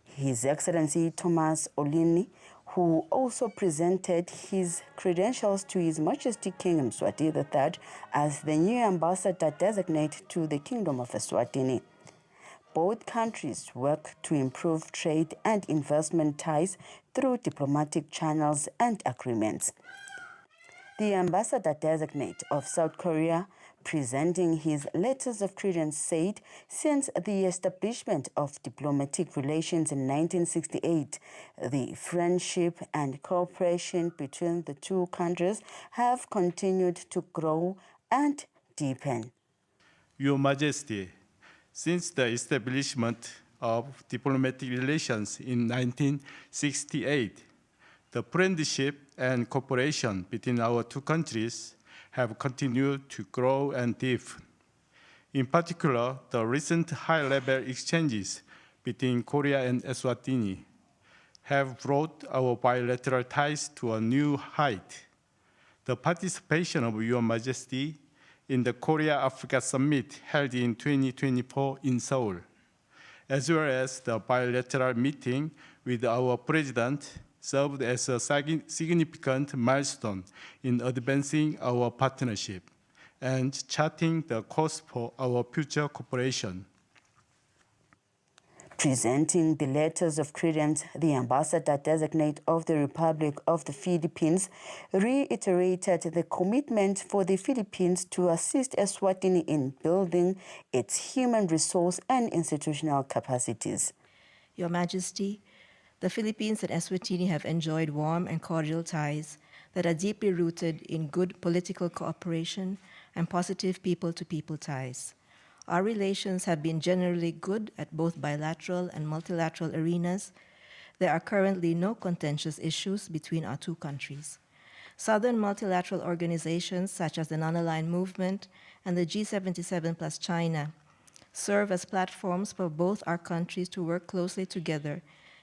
His Excellency Thomas Olini, who also presented his credentials to His Majesty King Mswati III as the new ambassador-designate to the Kingdom of Eswatini. Both countries work to improve trade and investment ties through diplomatic channels and agreements. The ambassador-designate of South Korea, presenting his letters of credence, said since the establishment of diplomatic relations in 1968, the friendship and cooperation between the 2 countries have continued to grow and deepen. Your Majesty, since the establishment of diplomatic relations in 1968, the friendship and cooperation between our 2 countries have continued to grow and deepen. In particular, the recent high-level exchanges between Korea and Eswatini have brought our bilateral ties to a new height. The participation of Your Majesty in the Korea-Africa Summit held in 2024 in Seoul, as well as the bilateral meeting with our President, served as a significant milestone in advancing our partnership and charting the course for our future cooperation. Presenting the letters of credence, the ambassador-designate of the Republic of the Philippines reiterated the commitment for the Philippines to assist Eswatini in building its human resource and institutional capacities. Your Majesty, the Philippines and Eswatini have enjoyed warm and cordial ties that are deeply rooted in good political cooperation and positive people-to-people ties. Our relations have been generally good at both bilateral and multilateral arenas. There are currently no contentious issues between our 2 countries. Southern multilateral organizations such as the Non-Aligned Movement and the G77 plus China serve as platforms for both our countries to work closely together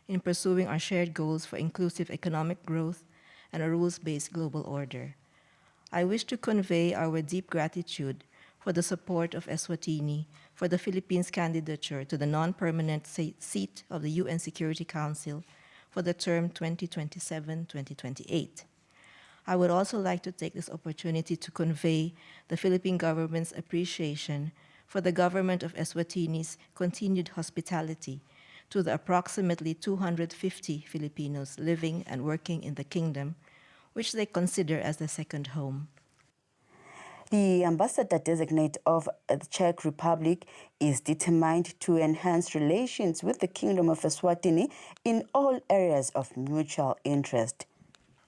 in pursuing our shared goals for inclusive economic growth and a rules-based global order. I wish to convey our deep gratitude for the support of Eswatini for the Philippines' candidature to the non-permanent seat of the UN Security Council for the term 2027-2028. I would also like to take this opportunity to convey the Philippine government's appreciation for the government of Eswatini's continued hospitality to the approximately 250 Filipinos living and working in the kingdom, which they consider as their second home. The ambassador-designate of the Czech Republic is determined to enhance relations with the Kingdom of Eswatini in all areas of mutual interest.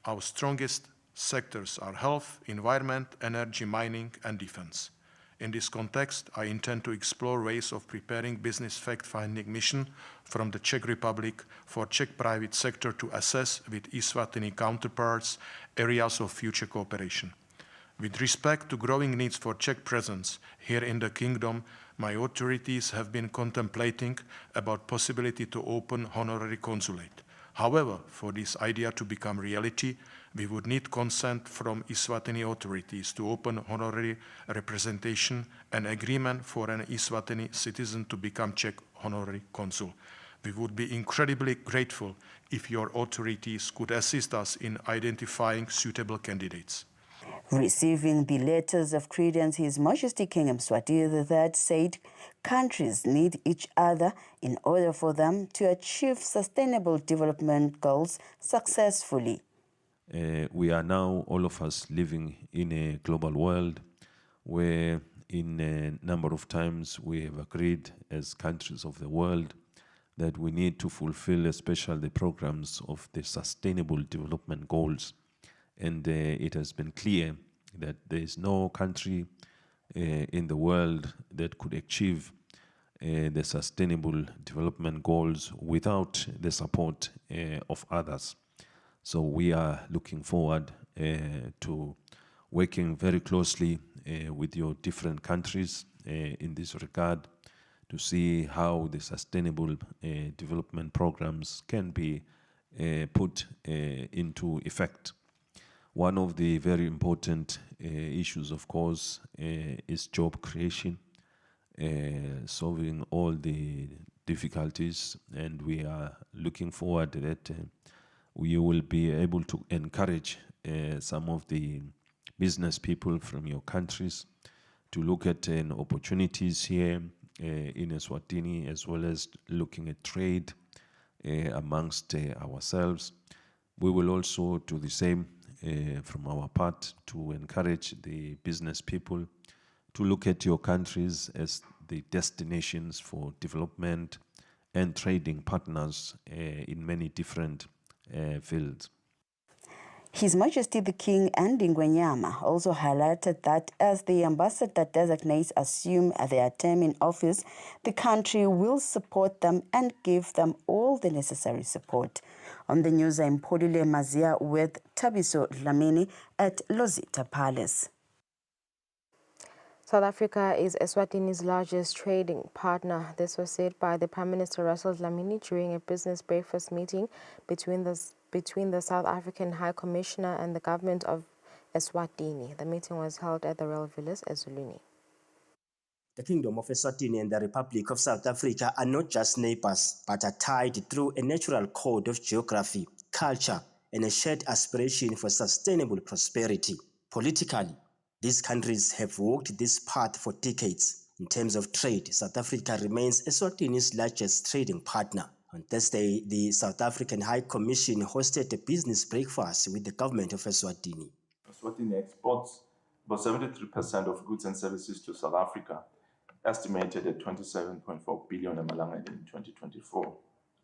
Our strongest sectors are health, environment, energy, mining, and defense. In this context, I intend to explore ways of preparing business fact-finding mission from the Czech Republic for Czech private sector to assess with Eswatini counterparts areas of future cooperation. With respect to growing needs for Czech presence here in the Kingdom, my authorities have been contemplating about possibility to open honorary consulate. However, for this idea to become reality, we would need consent from Eswatini authorities to open honorary representation and agreement for an Eswatini citizen to become Czech honorary consul. We would be incredibly grateful if your authorities could assist us in identifying suitable candidates. Receiving the letters of credence, His Majesty King Mswati III said countries need each other in order for them to achieve sustainable development goals successfully. We are now, all of us, living in a global world where in a number of times we have agreed as countries of the world that we need to fulfill especially the programs of the sustainable development goals. And it has been clear that there is no country in the world that could achieve the sustainable development goals without the support of others. So we are looking forward to working very closely with your different countries in this regard to see how the sustainable development programs can be put into effect. One of the very important issues, of course, is job creation, solving all the difficulties, and we are looking forward that we will be able to encourage some of the business people from your countries to look at opportunities here in Eswatini, as well as looking at trade amongst ourselves. We will also do the same from our part to encourage the business people to look at your countries as the destinations for development and trading partners in many different fields. His Majesty the King and Ngwenyama also highlighted that as the ambassador-designates assume their term in office, the country will support them and give them all the necessary support. On the news, I'm Polile Mazia with Tabiso Dlamini at Lozita Palace. South Africa is Eswatini's largest trading partner. This was said by the Prime Minister Russell Dlamini during a business breakfast meeting between the South African High Commissioner and the government of Eswatini. The meeting was held at the Royal Villas, Ezulwini. The Kingdom of Eswatini and the Republic of South Africa are not just neighbors, but are tied through a natural code of geography, culture, and a shared aspiration for sustainable prosperity. Politically, these countries have walked this path for decades. In terms of trade, South Africa remains Eswatini's largest trading partner. On Thursday, the South African High Commission hosted a business breakfast with the government of Eswatini. Eswatini exports about 73% of goods and services to South Africa, estimated at 27.4 billion in 2024.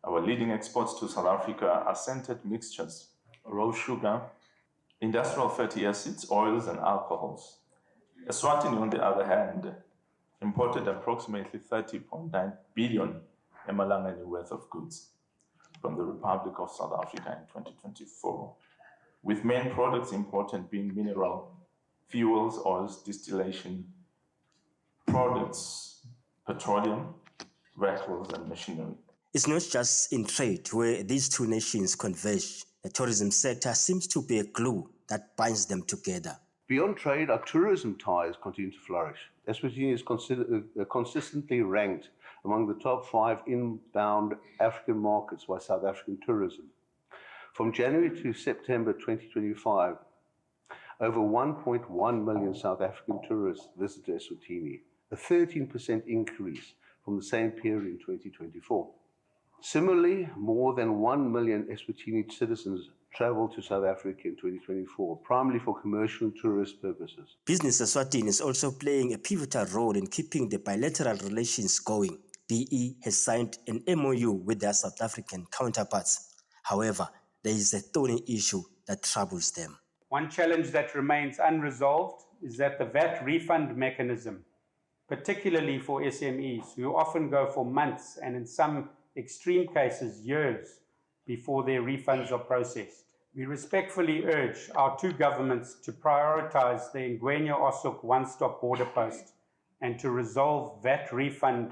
Our leading exports to South Africa are scented mixtures, raw sugar, industrial fatty acids, oils, and alcohols. Eswatini, on the other hand, imported approximately 30.9 billion worth of goods from the Republic of South Africa in 2024. with main products imported being mineral, fuels, oils, distillation products, petroleum, vessels, and machinery. It's not just in trade where these two nations converge. The tourism sector seems to be a glue that binds them together. Beyond trade, our tourism ties continue to flourish. Eswatini is consistently ranked among the top 5 inbound African markets by South African tourism. From January to September 2025, over 1.1 million South African tourists visited Eswatini, a 13% increase from the same period in 2024. Similarly, more than 1 million Eswatini citizens traveled to South Africa in 2024, primarily for commercial and tourist purposes. Business Eswatini is also playing a pivotal role in keeping the bilateral relations going. BE has signed an MOU with their South African counterparts. However, there is a thorny issue that troubles them. One challenge that remains unresolved is that the VAT refund mechanism, particularly for SMEs, who often go for months and in some extreme cases years before their refunds are processed. We respectfully urge our two governments to prioritize the Ngwenya Osuk one-stop border post and to resolve VAT refund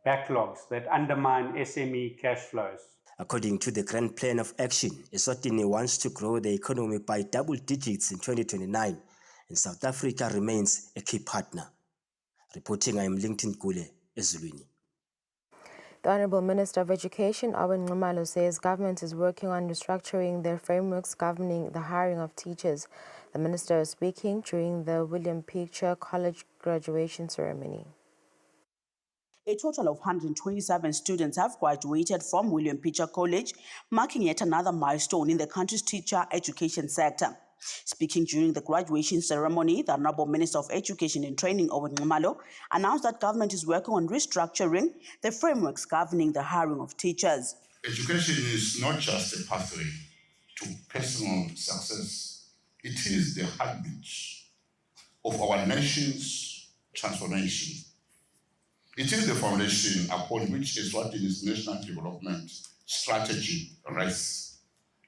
backlogs that undermine SME cash flows. According to the Grand Plan of Action, Eswatini wants to grow the economy by double digits in 2029, and South Africa remains a key partner. Reporting, I am LinkedIn Kule, Ezulwini. The Honourable Minister of Education, Owen Nxumalo, says government is working on restructuring their frameworks governing the hiring of teachers. The minister is speaking during the William Picture College graduation ceremony. A total of 127 students have graduated from William Picture College, marking yet another milestone in the country's teacher education sector. Speaking during the graduation ceremony, the Honourable Minister of Education and Training, Owen Nxumalo, announced that government is working on restructuring the frameworks governing the hiring of teachers. Education is not just a pathway to personal success. It is the heartbeat of our nation's transformation. It is the foundation upon which Eswatini's national development strategy rests.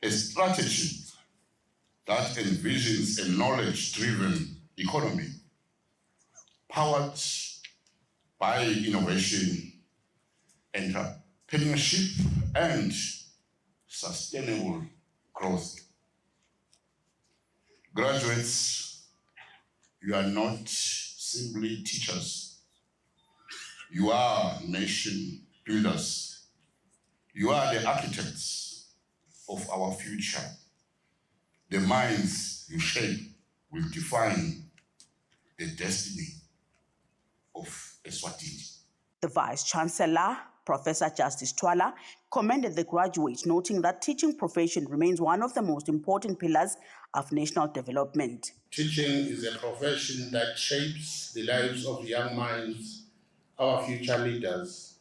A strategy that envisions a knowledge-driven economy powered by innovation, entrepreneurship, and sustainable growth. Graduates, you are not simply teachers. You are nation builders. You are the architects of our future. The minds you shape will define the destiny of Eswatini. The Vice-Chancellor, Professor Justice Twala, commended the graduates, noting that teaching profession remains one of the most important pillars of national development. Teaching is a profession that shapes the lives of young minds, our future leaders.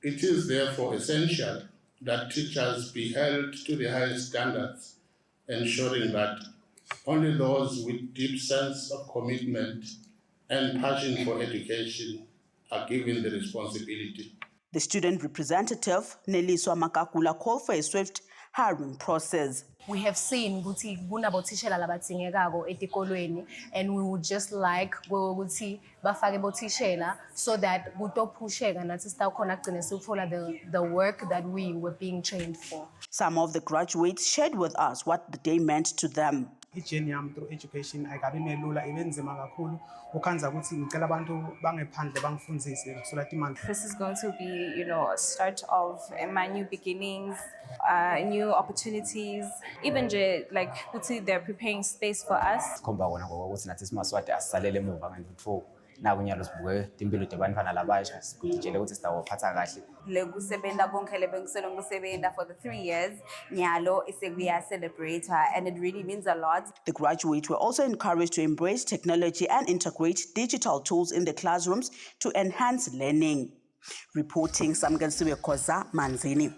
It is therefore essential that teachers be held to the highest standards, ensuring that only those with deep sense of commitment and passion for education are given the responsibility. The student representative, Neliswa Makakula, called for a swift hiring process. We have seen ukuthi kunabothishela labatsingekako etikolweni, and we would just like ukuthi bafake bothishela so that kutophusheka nathi sitawukhona kugcine sikuthola the work that we were being trained for. Some of the graduates shared with us what the day meant to them. Ijeni yami through education ayikabi melula ibenzima kakhulu ukhanza ukuthi ngicela abantu bangephandle bangifundzise so that imali. This is going to be, a start of my new beginnings, new opportunities. Even like they're preparing space for us. Komba wona ngokuthi nathi simaswati asisalele emuva ngentuthu nakunyalo sibuke impilo tebantfana labasha sikutshele ukuthi sitawuphatha kahle. Lekusebenza konke lebengiselo ngokusebenza for the 3 years nyalo isekuya celebrate and it really means a lot. The graduates were also encouraged to embrace technology and integrate digital tools in the classrooms to enhance learning. Reporting Samgansiwe Koza, Manzini.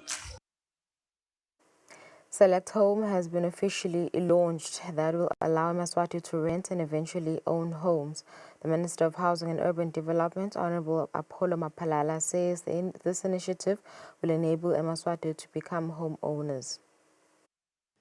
Select Home has been officially launched that will allow Maswati to rent and eventually own homes. The Minister of Housing and Urban Development, Honorable Apollo Mapalala, says this initiative will enable Maswati to become homeowners.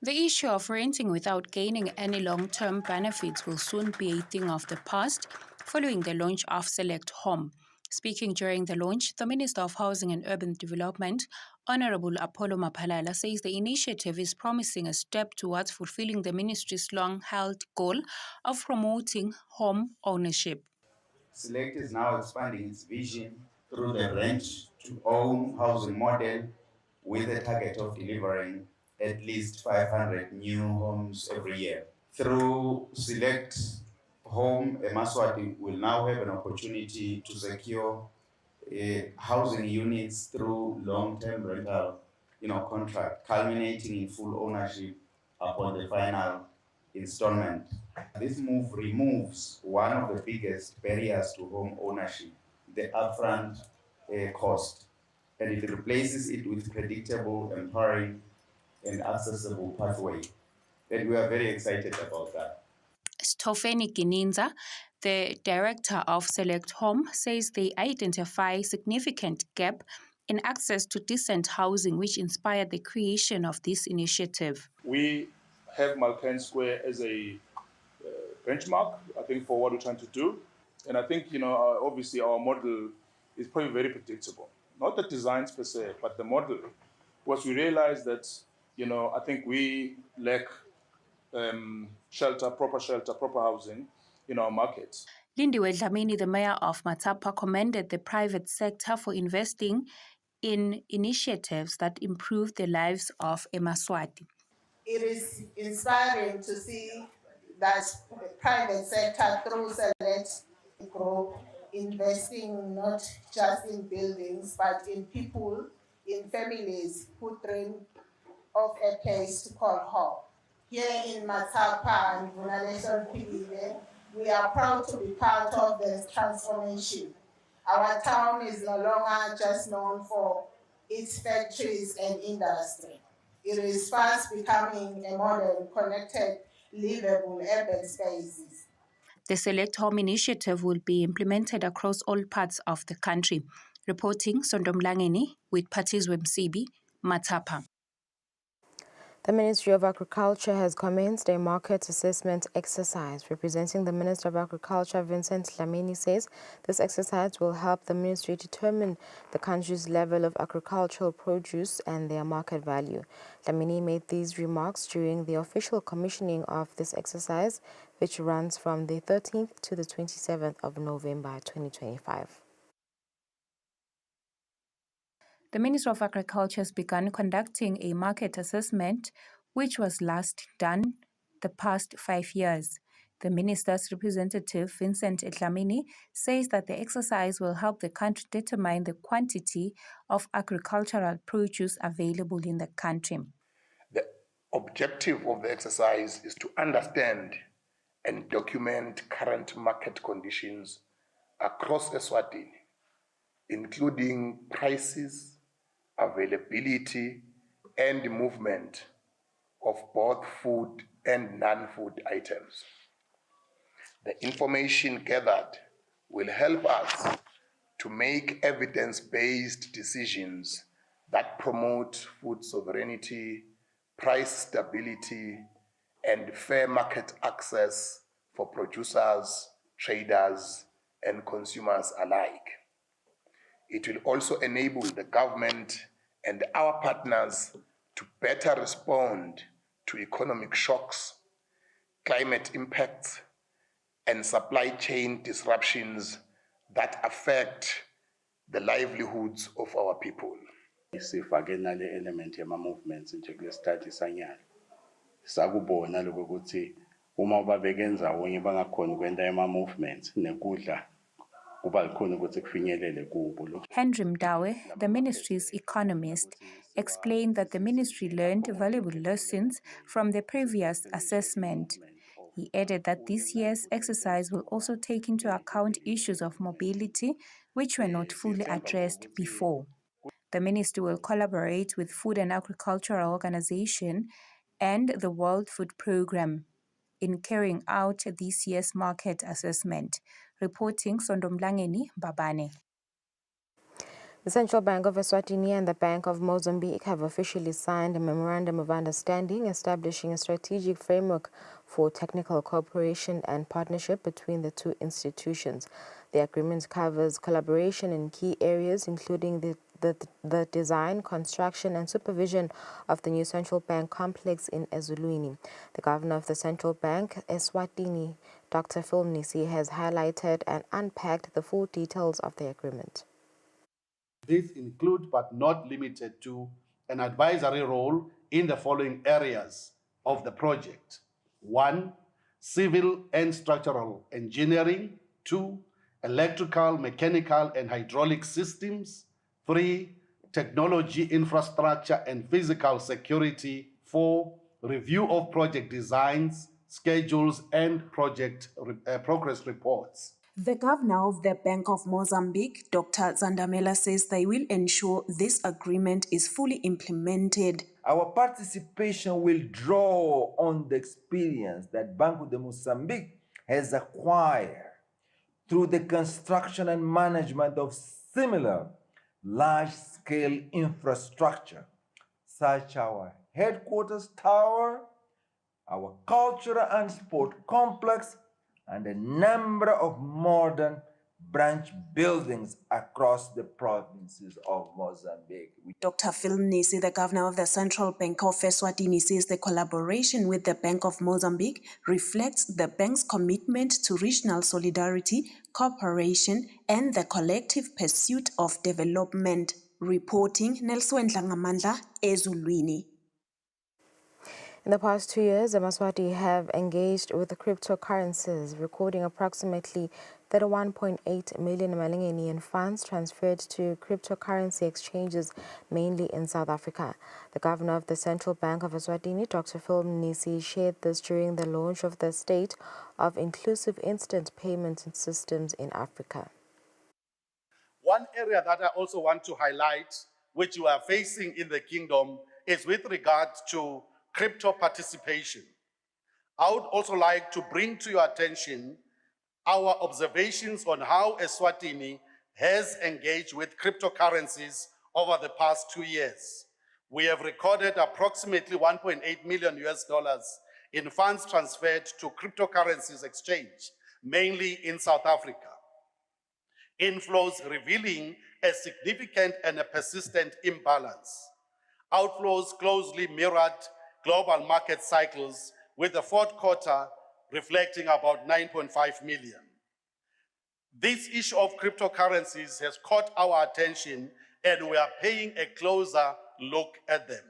The issue of renting without gaining any long-term benefits will soon be a thing of the past following the launch of Select Home. Speaking during the launch, the Minister of Housing and Urban Development, Honorable Apollo Maphalala, says the initiative is promising a step towards fulfilling the ministry's long-held goal of promoting home ownership. Select is now expanding its vision through the rent-to-own housing model with a target of delivering at least 500 new homes every year. Through Select Home, Emaswati will now have an opportunity to secure housing units through long-term rental contract, culminating in full ownership upon the final installment. This move removes one of the biggest barriers to home ownership, the upfront cost, and it replaces it with predictable, empowering, and accessible pathway. And we are very excited about that. Stofeni Gininza, the director of Select Home, says they identify significant gap in access to decent housing, which inspired the creation of this initiative. We have Malkan Square as a benchmark, I think, for what we're trying to do. And I think, obviously our model is probably very predictable. Not the designs per se, but the model. Was we realized that, I think we lack proper housing in our markets. Lindiwe Dlamini, the mayor of Matapa, commended the private sector for investing in initiatives that improve the lives of Emaswati. It is inspiring to see that private sector through Select Group investing not just in buildings, but in people, in families who dream of a place to call home. Here in Matapa and Vunaleshon Pibile, we are proud to be part of this transformation. Our town is no longer just known for its factories and industry. It is fast becoming a modern, connected, livable urban spaces. The Select Home initiative will be implemented across all parts of the country. Reporting Sondomlangeni with Patizwe Msibi, Matapa. The Ministry of Agriculture has commenced a market assessment exercise. Representing the Minister of Agriculture, Vincent Dlamini, says this exercise will help the ministry determine the country's level of agricultural produce and their market value. Dlamini made these remarks during the official commissioning of this exercise, which runs from the 13th to the 27th of November 2025. The Ministry of Agriculture has begun conducting a market assessment, which was last done the past 5 years. The minister's representative, Vincent Dlamini, says that the exercise will help the country determine the quantity of agricultural produce available in the country. The objective of the exercise is to understand and document current market conditions across Eswatini, including prices, availability, and movement of both food and non-food items. The information gathered will help us to make evidence-based decisions that promote food sovereignty, price stability, and fair market access for producers, traders, and consumers alike. It will also enable the government and our partners to better respond to economic shocks, climate impacts, and supply chain disruptions that affect the livelihoods of our people. Sifake nale element yama-movements nje kule study sanyalo. Sakubona lokho ukuthi uma babekenza wonke bangakhona kwenta yama-movements nekudla Henry Mdawe, the ministry's economist, explained that the ministry learned valuable lessons from the previous assessment. He added that this year's exercise will also take into account issues of mobility, which were not fully addressed before. The ministry will collaborate with Food and Agricultural Organization and the World Food Programme in carrying out this year's market assessment. Reporting Sondomlangeni Babane. The Central Bank of Eswatini and the Bank of Mozambique have officially signed a memorandum of understanding establishing a strategic framework for technical cooperation and partnership between the two institutions. The agreement covers collaboration in key areas, including the design, construction, and supervision of the new central bank complex in Eswatini. The governor of the Central Bank, Eswatini, Dr. Phil, has highlighted and unpacked the full details of the agreement. These include, but not limited to, an advisory role in the following areas of the project. 1, civil and structural engineering. 2, electrical, mechanical, and hydraulic systems. 3, technology, infrastructure, and physical security. 4, review of project designs, schedules, and project progress reports. The governor of the Bank of Mozambique, Dr. Zandamela, says they will ensure this agreement is fully implemented. Our participation will draw on the experience that Banco de Mozambique has acquired through the construction and management of similar large-scale infrastructure, such as our headquarters tower, our cultural and sport complex, and a number of modern branch buildings across the provinces of Mozambique. Dr. Phil, the governor of the Central Bank of Eswatini, says the collaboration with the Bank of Mozambique reflects the bank's commitment to regional solidarity, cooperation, and the collective pursuit of development. Reporting, Nelson Dlangamandla, Ezulwini. In the past 2 years, the Maswati have engaged with the cryptocurrencies, recording approximately 31.8 million Malingeni in funds transferred to cryptocurrency exchanges, mainly in South Africa. The governor of the Central Bank of Eswatini, Dr. Phil, shared this during the launch of the State of Inclusive Instant Payment Systems in Africa. One area that I also want to highlight, which you are facing in the kingdom, is with regard to crypto participation. I would also like to bring to your attention our observations on how Eswatini has engaged with cryptocurrencies over the past 2 years. We have recorded approximately 1.8 million US dollars in funds transferred to cryptocurrencies exchange, mainly in South Africa. Inflows revealing a significant and a persistent imbalance. Outflows closely mirrored global market cycles, with the fourth quarter reflecting about 9.5 million. This issue of cryptocurrencies has caught our attention, and we are paying a closer look at them.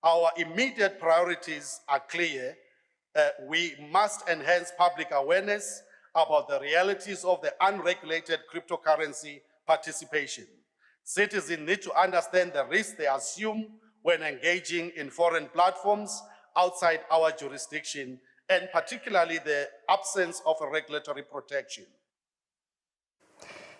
Our immediate priorities are clear. We must enhance public awareness about the realities of the unregulated cryptocurrency participation. Citizens need to understand the risks they assume when engaging in foreign platforms outside our jurisdiction, and particularly the absence of a regulatory protection.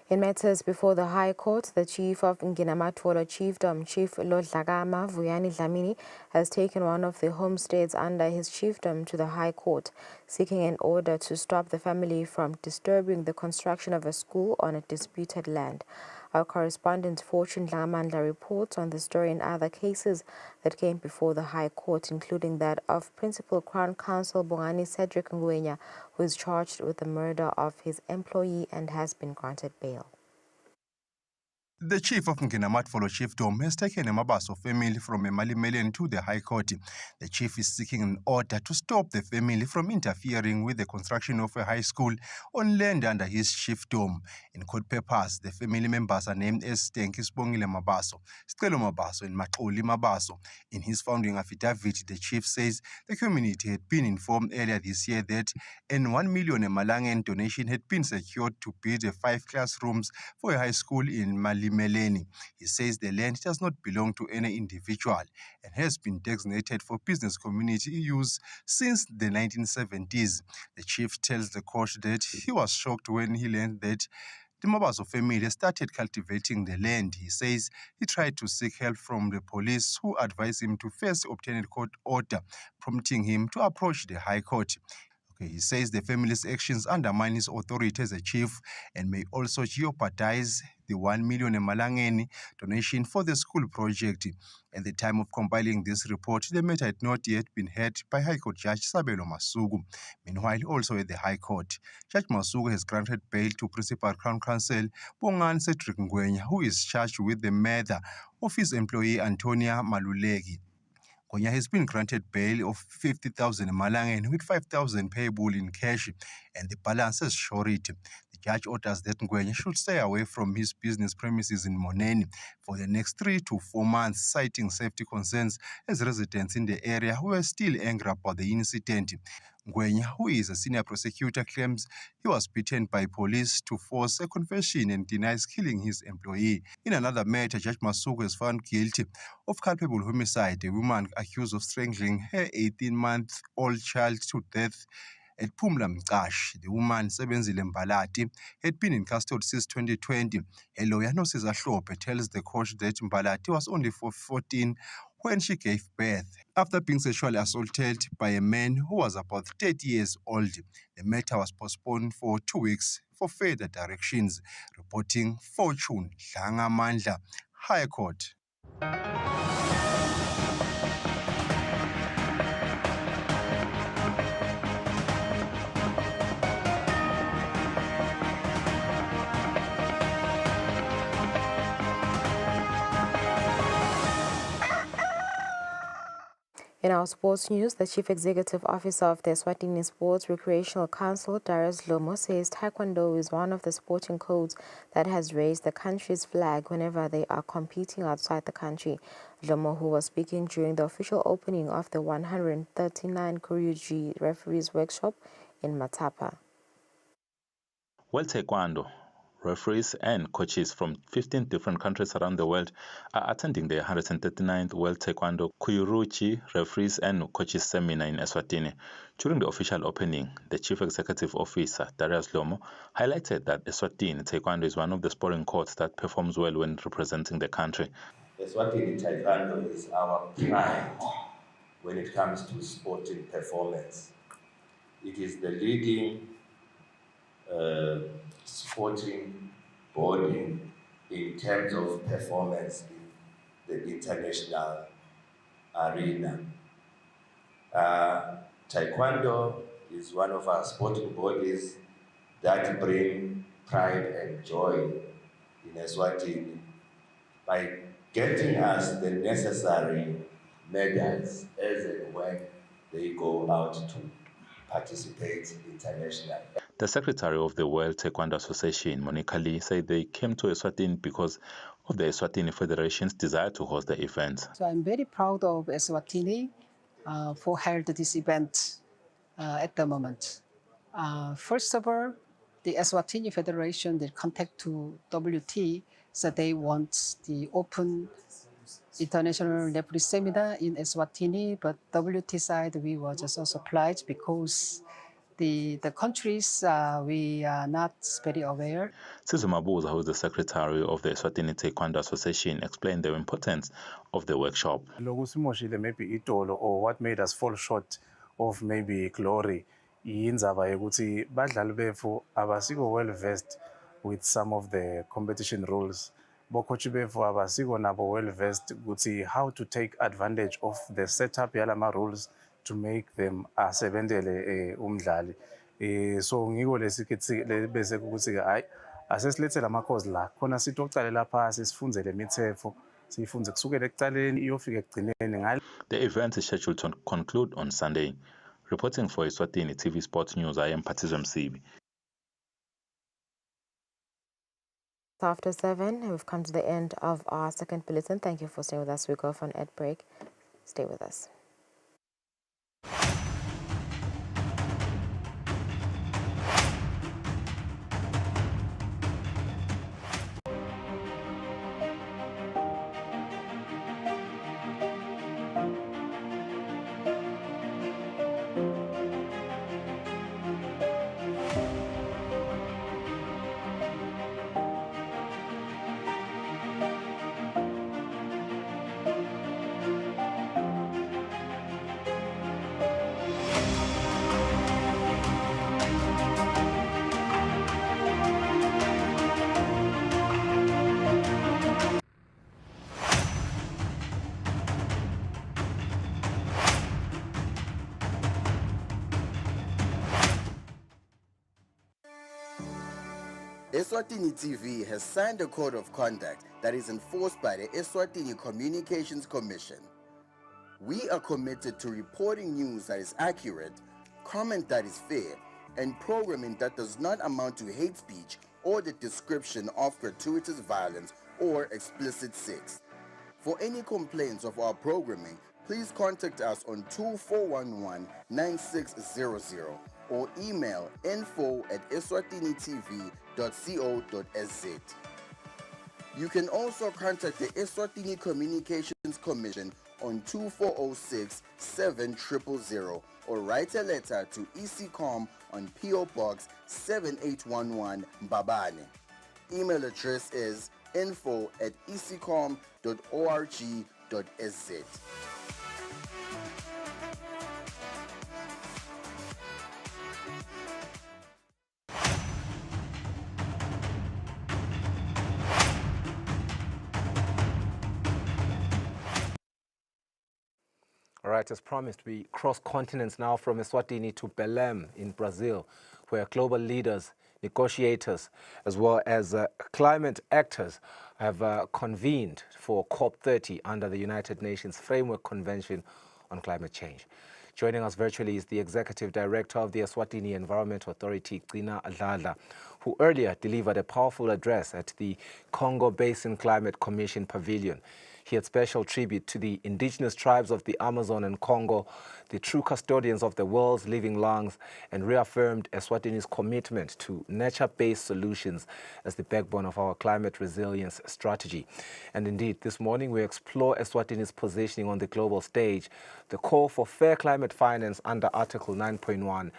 In matters before the High Court, the Chief of Nginamatolo Chiefdom, Chief Lodlagama Vuyani Dlamini, has taken one of the homesteads under his chiefdom to the High Court, seeking an order to stop the family from disturbing the construction of a school on a disputed land. Our correspondent Fortune Dlamandla reports on the story and other cases that came before the High Court, including that of Principal Crown Counsel Bongani Cedric Ngwenya, who is charged with the murder of his employee and has been granted bail. The chief of Nginamatolo Chiefdom has taken a Mabaso family from Emalimeleni to the High Court. The chief is seeking an order to stop the family from interfering with the construction of a high school on land under his chiefdom. In court papers, the family members are named as Stenki Sibongile Mabaso, Stelo Mabaso, and Maxoli Mabaso. In his founding affidavit, the chief says the community had been informed earlier this year that an 1 million Malangan donation had been secured to build 5 classrooms for a high school in Malimeleni. He says the land does not belong to any individual and has been designated for business community use since the 1970s. The chief tells the court that he was shocked when he learned that the Mabaso family started cultivating the land. He says he tried to seek help from the police, who advised him to first obtain a court order, prompting him to approach the High Court. Okay, he says the family's actions undermine his authority as a chief and may also jeopardize the 1 million Emalangeni donation for the school project. At the time of compiling this report, the matter had not yet been heard by High Court Judge Sabelo Masuku. Meanwhile, also at the High Court, Judge Masuku has granted bail to Principal Crown Counsel Bongan Cedric Ngwenya, who is charged with the murder of his employee Antonia Maluleki. Konya has been granted bail of 50,000 Malangeni with 5,000 payable in cash, and the balance is surety. The judge orders that Ngwenya should stay away from his business premises in Moneni for the next 3 to 4 months, citing safety concerns as residents in the area were still angry about the incident. Ngwenya, who is a senior prosecutor, claims he was beaten by police to force a confession and denies killing his employee. In another matter, Judge Masuku is found guilty of culpable homicide, a woman accused of strangling her 18-month-old child to death at Pumla Mkash. The woman, Sebenzile Mbalati, had been in custody since 2020. A lawyer, Nosiza Hlope, tells the court that Mbalati was only 14 when she gave birth, after being sexually assaulted by a man who was about 30 years old. The matter was postponed for 2 weeks for further directions. Reporting Fortune Dlangamandla, High Court. In our sports news, the Chief Executive Officer of the Eswatini Sports Recreational Council, Darius Lomo, says Taekwondo is one of the sporting codes that has raised the country's flag whenever they are competing outside the country. Lomo, who was speaking during the official opening of the 139 Koryuji Referees Workshop in Matapa. World Taekwondo referees and coaches from 15 different countries around the world are attending the 139th World Taekwondo Kyoryuji Referees and Coaches Seminar in Eswatini. During the official opening, the Chief Executive Officer, Darius Lomo, highlighted that Eswatini Taekwondo is one of the sporting codes that performs well when representing the country. Eswatini Taekwondo is our pride when it comes to sporting performance. It is the leading sporting body in terms of performance in the international arena. Taekwondo is one of our sporting bodies that bring pride and joy in Eswatini by getting us the necessary medals as and when they go out to participate internationally. The secretary of the World Taekwondo Association, Monica Lee, said they came to Eswatini because of the Eswatini Federation's desire to host the event. So I'm very proud of Eswatini for held this event at the moment. First of all, the Eswatini Federation did contact to WT, so they want the open international referee seminar in Eswatini, but WT side we were just also obliged because the countries we are not very aware. Sizu Mabuza, who is the secretary of the Eswatini Taekwondo Association, explained the importance of the workshop. Maybe itolo, or what made us fall short of maybe glory, yindzaba yokuthi badlali bethu abasiko well versed with some of the competition rules. Bocoach bethu abasiko nabo well versed ukuthi how to take advantage of the setup yalama rules to make them asebenzele umdlali. So ngiko lesikithi bese ukuthi hayi asesilethe lama course la khona sithi oqalela phasi sifunze lemithetho sifunze kusukela ekuqaleni iyofika ekugcineni ngale. The event is scheduled to conclude on Sunday. Reporting for Eswatini TV Sports News, I am Patizwe Msibi. After 7, we've come to the end of our second bulletin. Thank you for staying with us. We go for an ad break. Stay with us. Eswatini TV has signed a code of conduct that is enforced by the Eswatini Communications Commission. We are committed to reporting news that is accurate, comment that is fair, and programming that does not amount to hate speech or the description of gratuitous violence or explicit sex. For any complaints of our programming, please contact us on 2411-9600 or email info@eswatinitv.co.za. You can also contact the Eswatini Communications Commission on 2406-7000 or write a letter to ECCOM on PO Box 7811 Mbabane. Email address is info@ecom.org.sz. All right, as promised, we cross continents now from Eswatini to Belém in Brazil, where global leaders, negotiators, as well as climate actors have convened for COP30 under the United Nations Framework Convention on Climate Change. Joining us virtually is the Executive Director of the Eswatini Environment Authority, Gcina Dladla, who earlier delivered a powerful address at the Congo Basin Climate Commission Pavilion. He had special tribute to the indigenous tribes of the Amazon and Congo, the true custodians of the world's living lungs, and reaffirmed Eswatini's commitment to nature-based solutions as the backbone of our climate resilience strategy. And indeed, this morning we explore Eswatini's positioning on the global stage, the call for fair climate finance under Article 9.1,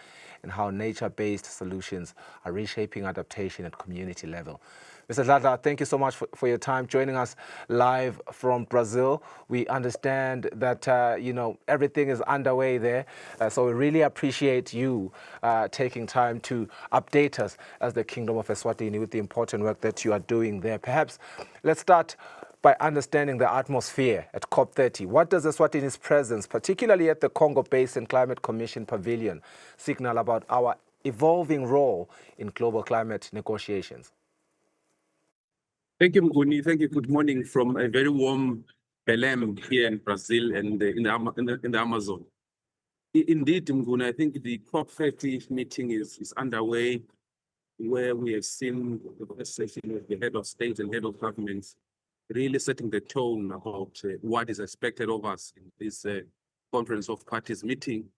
and how nature-based solutions are reshaping adaptation at community level. Mr. Dladla, thank you so much for your time joining us live from Brazil. We understand that, everything is underway there. So we really appreciate you taking time to update us as the Kingdom of Eswatini with the important work that you are doing there. Perhaps let's start by understanding the atmosphere at COP30. What does Eswatini's presence, particularly at the Congo Basin Climate Commission Pavilion, signal about our evolving role in global climate negotiations? Thank you, Mguni. Thank you. Good morning from a very warm Belém here in Brazil and in the Amazon. Indeed, Mguni, I think the COP30 meeting is underway, where we have seen the first session with the head of state and head of governments really setting the tone about what is expected of us in this Conference of Parties meeting.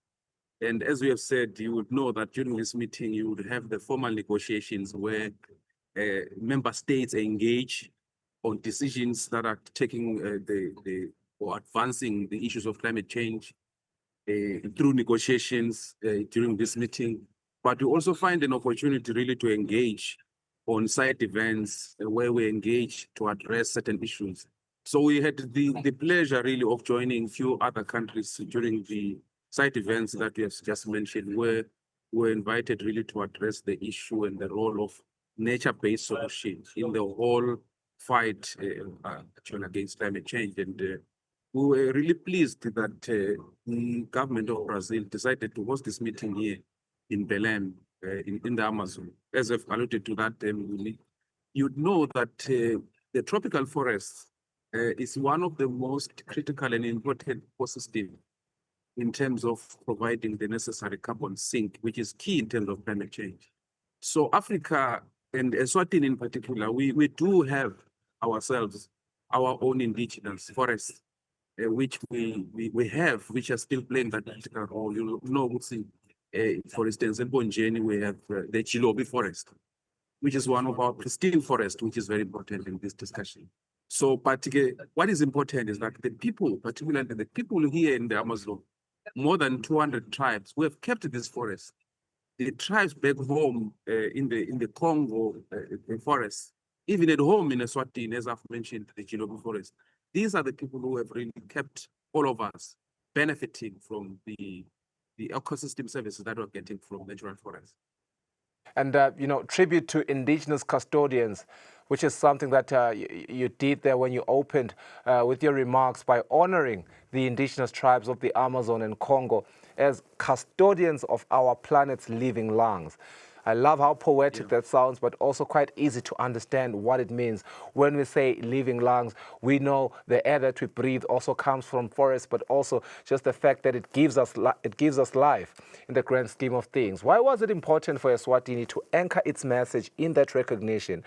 And as we have said, you would know that during this meeting, you would have the formal negotiations where member states engage on decisions that are taking or advancing the issues of climate change through negotiations during this meeting. But we also find an opportunity really to engage on side events where we engage to address certain issues. So we had the pleasure really of joining a few other countries during the side events that we have just mentioned, where we're invited really to address the issue and the role of nature-based solutions in the whole fight against climate change. And we were really pleased that the government of Brazil decided to host this meeting here in Belém, in the Amazon. As I've alluded to that, you'd know that the tropical forest is one of the most critical and important ecosystem in terms of providing the necessary carbon sink, which is key in terms of climate change. So Africa, and Eswatini in particular, we do have ourselves our own indigenous forests, which we have, which are still playing that critical role. You know, for instance, in Bonjeni, we have the Chilobi forest, which is one of our pristine forests, which is very important in this discussion. So, what is important is that the people, particularly the people here in the Amazon, more than 200 tribes, we have kept this forest. The tribes back home in the Congo forest, even at home in Eswatini, as I've mentioned, the Chilobi forest, these are the people who have really kept all of us benefiting from the ecosystem services that we're getting from natural forests. And, tribute to indigenous custodians, which is something that you did there when you opened with your remarks by honoring the indigenous tribes of the Amazon and Congo as custodians of our planet's living lungs. I love how poetic that sounds, but also quite easy to understand what it means. When we say living lungs, we know the air that we breathe also comes from forests, but also just the fact that it gives us life in the grand scheme of things. Why was it important for Eswatini to anchor its message in that recognition?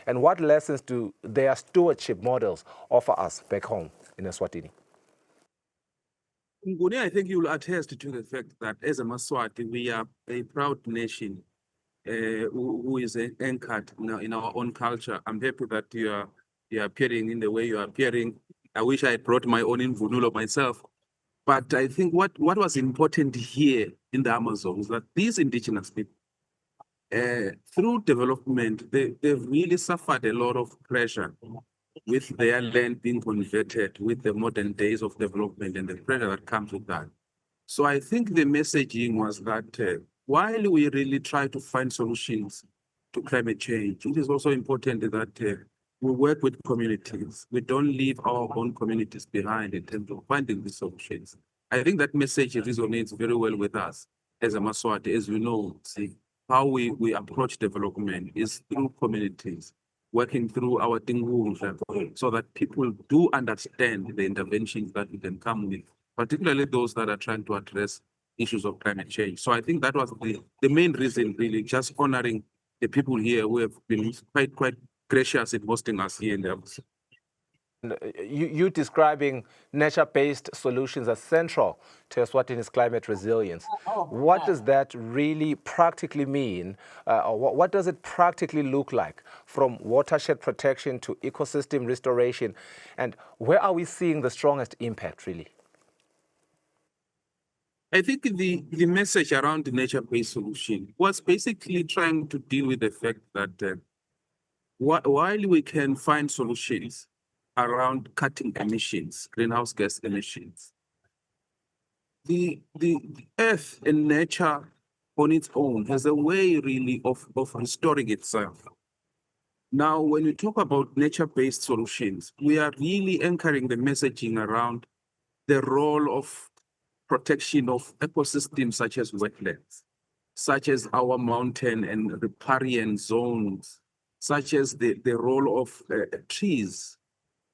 And what lessons do their stewardship models offer us back home in Eswatini? Nguni, I think you will attest to the fact that as a Maswati, we are a proud nation who is anchored in our own culture. I'm happy that you are appearing in the way you are appearing. I wish I had brought my own Imvunulo myself. But I think what was important here in the Amazon is that these indigenous people, through development, they've really suffered a lot of pressure with their land being converted with the modern days of development and the pressure that comes with that. So I think the messaging was that while we really try to find solutions to climate change, it is also important that we work with communities. We don't leave our own communities behind in terms of finding the solutions. I think that message resonates very well with us as a Maswati. As you know, see, how we approach development is through communities, working through our tingu, so that people do understand the interventions that we can come with, particularly those that are trying to address issues of climate change. So I think that was the main reason, really, just honoring the people here who have been quite gracious in hosting us here in the Amazon. You describing nature-based solutions as central to Eswatini's climate resilience. What does that really practically mean? Or what does it practically look like, from watershed protection to ecosystem restoration? And where are we seeing the strongest impact, really? I think the message around the nature-based solution was basically trying to deal with the fact that while we can find solutions around cutting emissions, greenhouse gas emissions, the earth and nature on its own has a way really of restoring itself. Now, when we talk about nature-based solutions, we are really anchoring the messaging around the role of protection of ecosystems such as wetlands, such as our mountain and riparian zones, such as the role of trees,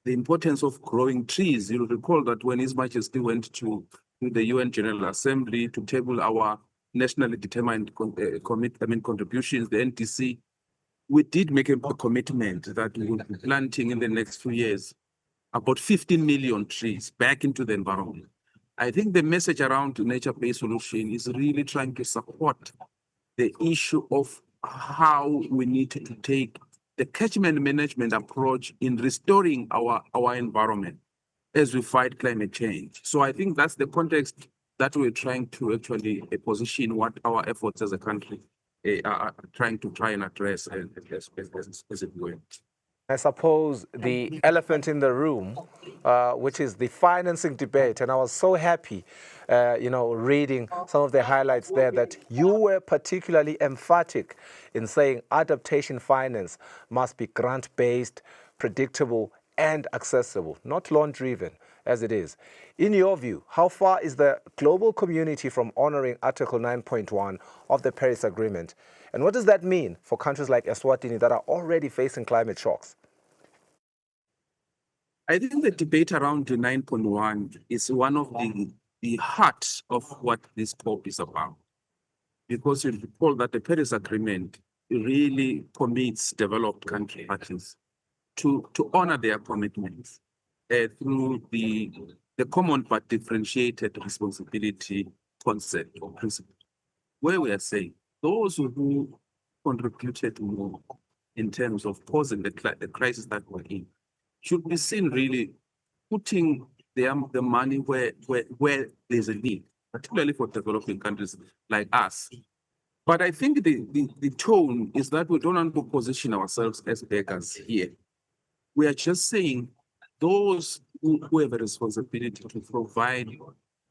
the importance of growing trees. You'll recall that when His Majesty went to the UN General Assembly to table our nationally determined contributions, the NDC, we did make a commitment that we will be planting in the next few years about 15 million trees back into the environment. I think the message around nature-based solution is really trying to support the issue of how we need to take the catchment management approach in restoring our environment as we fight climate change. So I think that's the context that we're trying to actually position what our efforts as a country are trying to address as it were. I suppose the elephant in the room, which is the financing debate. And I was so happy, reading some of the highlights there, that you were particularly emphatic in saying adaptation finance must be grant-based, predictable, and accessible, not loan-driven, as it is. In your view, how far is the global community from honoring Article 9.1 of the Paris Agreement? And what does that mean for countries like Eswatini that are already facing climate shocks? I think the debate around the 9.1 is one of the heart of what this COP is about. Because you recall that the Paris Agreement really commits developed country parties to honor their commitments through the common but differentiated responsibility concept or principle, where we are saying those who contributed more in terms of causing the crisis that we're in should be seen really putting the money where there's a need, particularly for developing countries like us. But I think the tone is that we don't want to position ourselves as beggars here. We are just saying those who have a responsibility to provide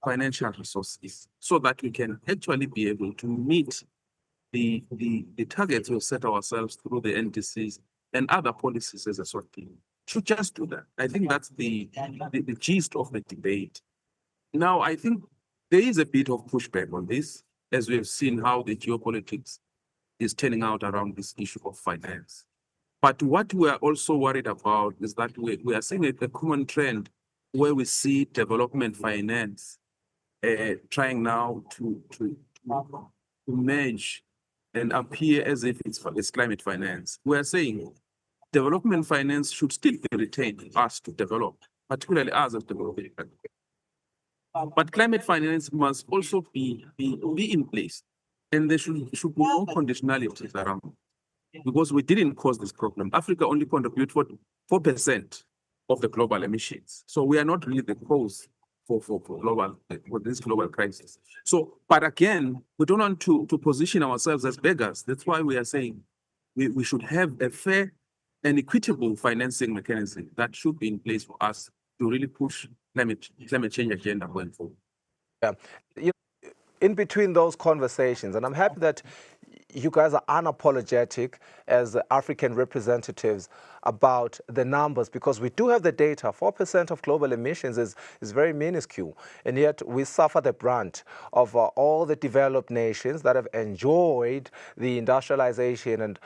financial resources so that we can actually be able to meet the targets we've set ourselves through the NDCs and other policies as a sort of thing. Should just do that. I think that's the gist of the debate. Now, I think there is a bit of pushback on this, as we have seen how the geopolitics is turning out around this issue of finance. But what we are also worried about is that we are seeing a common trend where we see development finance trying now to merge and appear as if it's climate finance. We are saying development finance should still be retained us to develop, particularly us as developing countries. But climate finance must also be in place, and there should be more conditionalities around, because we didn't cause this problem. Africa only contributes for 4% of the global emissions, so we are not really the cause for this global crisis. So, but again, we don't want to position ourselves as beggars. That's why we are saying we should have a fair and equitable financing mechanism that should be in place for us to really push climate change agenda going forward. Yeah. In between those conversations, and I'm happy that you guys are unapologetic as African representatives about the numbers, because we do have the data. 4% of global emissions is very minuscule, and yet we suffer the brunt of all the developed nations that have enjoyed the industrialization and,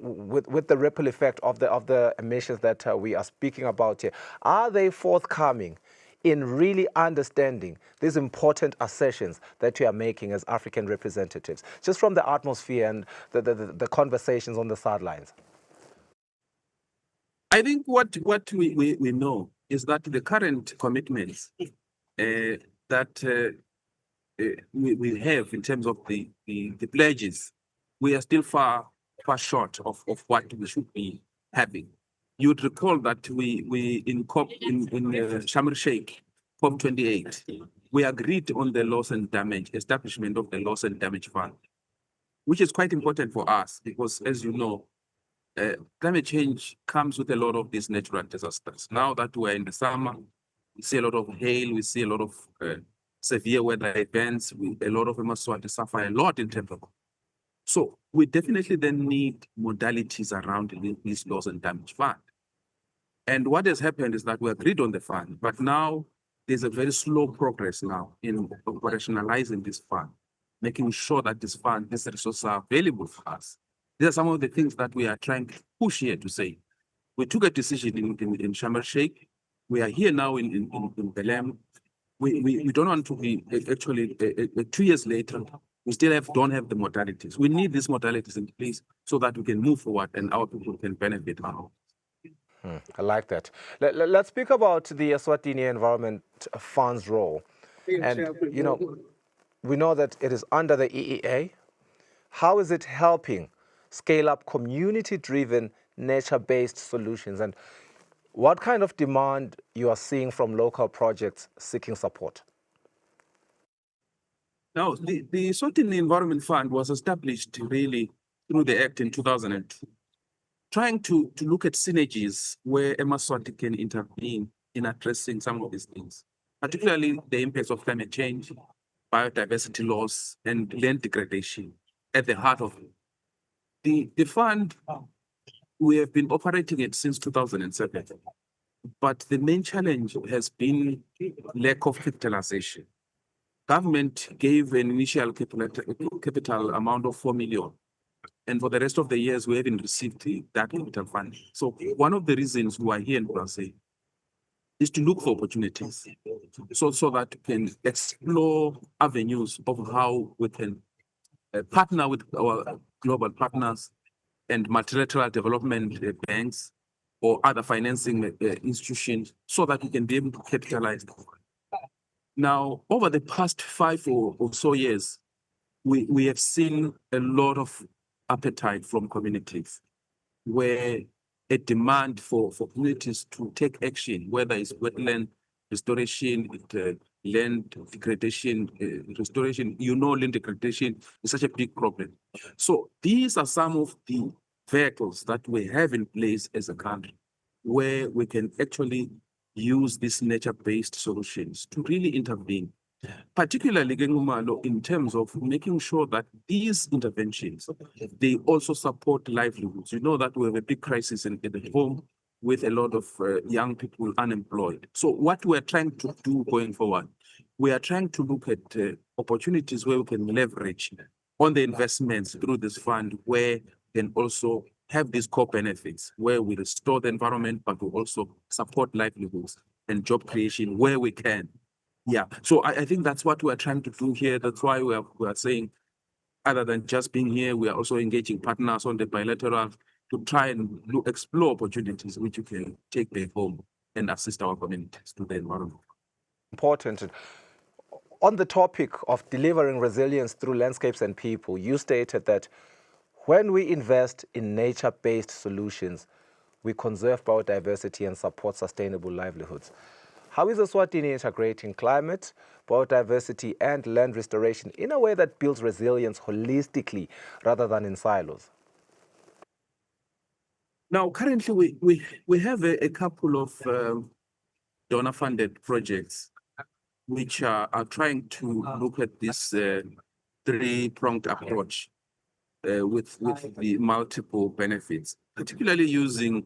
with the ripple effect of the emissions that we are speaking about here. Are they forthcoming in really understanding these important assertions that you are making as African representatives, just from the atmosphere and the conversations on the sidelines? I think what we know is that the current commitments that we have in terms of the pledges, we are still far short of what we should be having. You would recall that we in Sharm el-Sheikh, COP28, we agreed on the loss and damage, establishment of the loss and damage fund, which is quite important for us because, as you know, climate change comes with a lot of these natural disasters. Now that we're in the summer, we see a lot of hail, we see a lot of severe weather events, a lot of Eswatini suffer a lot in terms of. So we definitely then need modalities around these loss and damage fund. And what has happened is that we agreed on the fund, but now there's a very slow progress now in operationalizing this fund, making sure that these resources are available for us. These are some of the things that we are trying to push here to say. We took a decision in Sharm el-Sheikh. We are here now in Belém. We don't want to be actually 2 years later. We still don't have the modalities. We need these modalities in place so that we can move forward and our people can benefit out. I like that. Let's speak about the Eswatini Environment Fund's role. And, we know that it is under the EEA. How is it helping scale up community-driven, nature-based solutions? And what kind of demand you are seeing from local projects seeking support? Now, the Eswatini Environment Fund was established really through the Act in 2002. Trying to look at synergies where Eswatini can intervene in addressing some of these things, particularly the impacts of climate change, biodiversity loss, and land degradation at the heart of it. The fund, we have been operating it since 2007, but the main challenge has been lack of capitalization. Government gave an initial capital amount of 4 million. And for the rest of the years, we haven't received that capital funding. So one of the reasons we are here in Brazil is to look for opportunities so that we can explore avenues of how we can partner with our global partners and multilateral development banks or other financing institutions so that we can be able to capitalize. Now, over the past 5 or so years, we have seen a lot of appetite from communities where a demand for communities to take action, whether it's wetland restoration, land degradation, restoration, land degradation is such a big problem. So these are some of the vehicles that we have in place as a country where we can actually use these nature-based solutions to really intervene, particularly in terms of making sure that these interventions, they also support livelihoods. You know that we have a big crisis in the home with a lot of young people unemployed. So what we're trying to do going forward, we are trying to look at opportunities where we can leverage on the investments through this fund, where can also have these core benefits, where we restore the environment, but we also support livelihoods and job creation where we can. Yeah, so I think that's what we're trying to do here. That's why we are saying, other than just being here, we are also engaging partners on the bilateral to try and explore opportunities which you can take back home and assist our communities to the environment. Important. On the topic of delivering resilience through landscapes and people, you stated that when we invest in nature-based solutions, we conserve biodiversity and support sustainable livelihoods. How is Eswatini integrating climate, biodiversity, and land restoration in a way that builds resilience holistically rather than in silos? Now, currently, we have a couple of donor-funded projects which are trying to look at this three-pronged approach with the multiple benefits, particularly using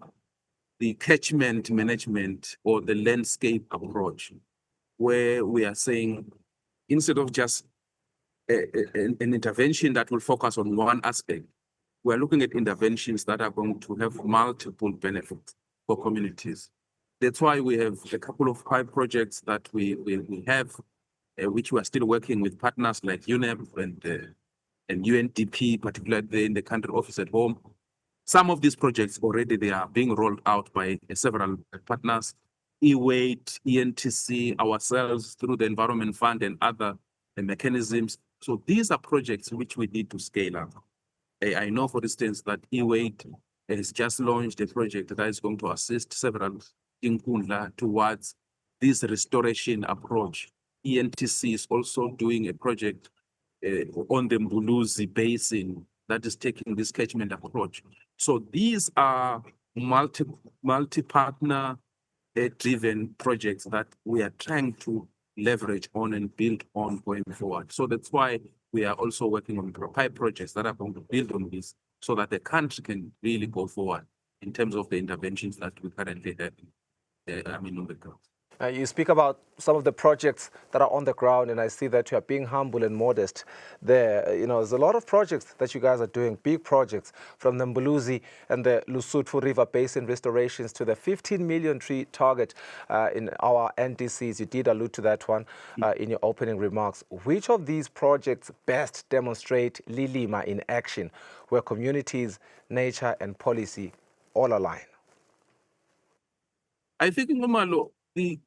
the catchment management or the landscape approach, where we are saying, instead of just an intervention that will focus on one aspect, we're looking at interventions that are going to have multiple benefits for communities. That's why we have a couple of pilot projects that we have, which we are still working with partners like UNEP and UNDP, particularly in the country office at home. Some of these projects already, they are being rolled out by several partners, EWAIT, ENTC, ourselves through the Environment Fund and other mechanisms. So these are projects which we need to scale up. I know, for instance, that EWAIT has just launched a project that is going to assist several Inkundla towards this restoration approach. ENTC is also doing a project on the Mbuluzi Basin that is taking this catchment approach. So these are multi-partner driven projects that we are trying to leverage on and build on going forward. So that's why we are also working on pilot projects that are going to build on this so that the country can really go forward in terms of the interventions that we currently have on the ground. You speak about some of the projects that are on the ground, and I see that you are being humble and modest there. There's a lot of projects that you guys are doing, big projects, from the Mbuluzi and the Lusutfu River Basin restorations to the 15 million tree target in our NDCs. You did allude to that one in your opening remarks. Which of these projects best demonstrate Lilima in action, where communities, nature, and policy all align? I think, Ngomalo, we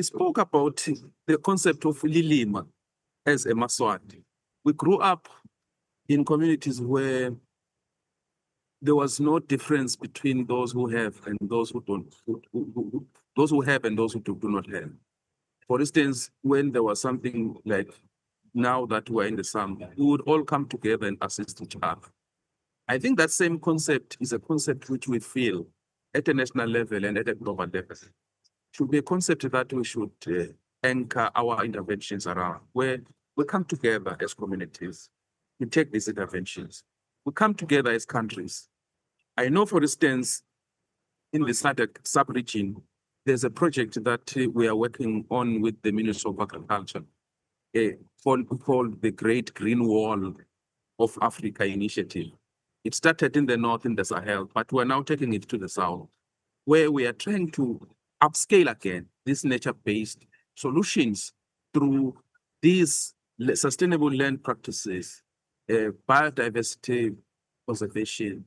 spoke about the concept of Lilima as a Maswati. We grew up in communities where there was no difference between those who have and those who don't, those who have and those who do not have. For instance, when there was something like now that we're in the summer, we would all come together and assist each other. I think that same concept is a concept which we feel at a national level and at a global level. Should be a concept that we should anchor our interventions around, where we come together as communities, we take these interventions. We come together as countries. I know, for instance, in the SADC sub-region, there's a project that we are working on with the Ministry of Agriculture called the Great Green Wall of Africa Initiative. It started in the north in the Sahel, but we're now taking it to the south, where we are trying to upscale again these nature-based solutions through these sustainable land practices, biodiversity conservation,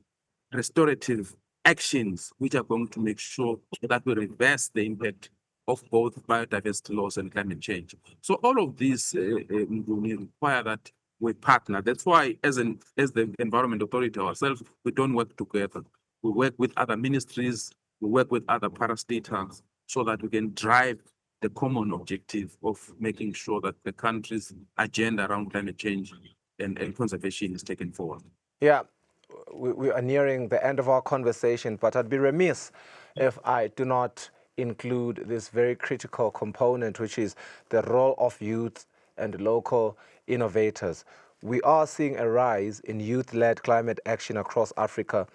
restorative actions, which are going to make sure that we reverse the impact of both biodiversity loss and climate change. So all of these require that we partner. That's why, as the Environment Authority ourselves, we don't work together. We work with other ministries, we work with other parastatals, so that we can drive the common objective of making sure that the country's agenda around climate change and conservation is taken forward. Yeah, we are nearing the end of our conversation, but I'd be remiss if I do not include this very critical component, which is the role of youth and local innovators. We are seeing a rise in youth-led climate action across Africa.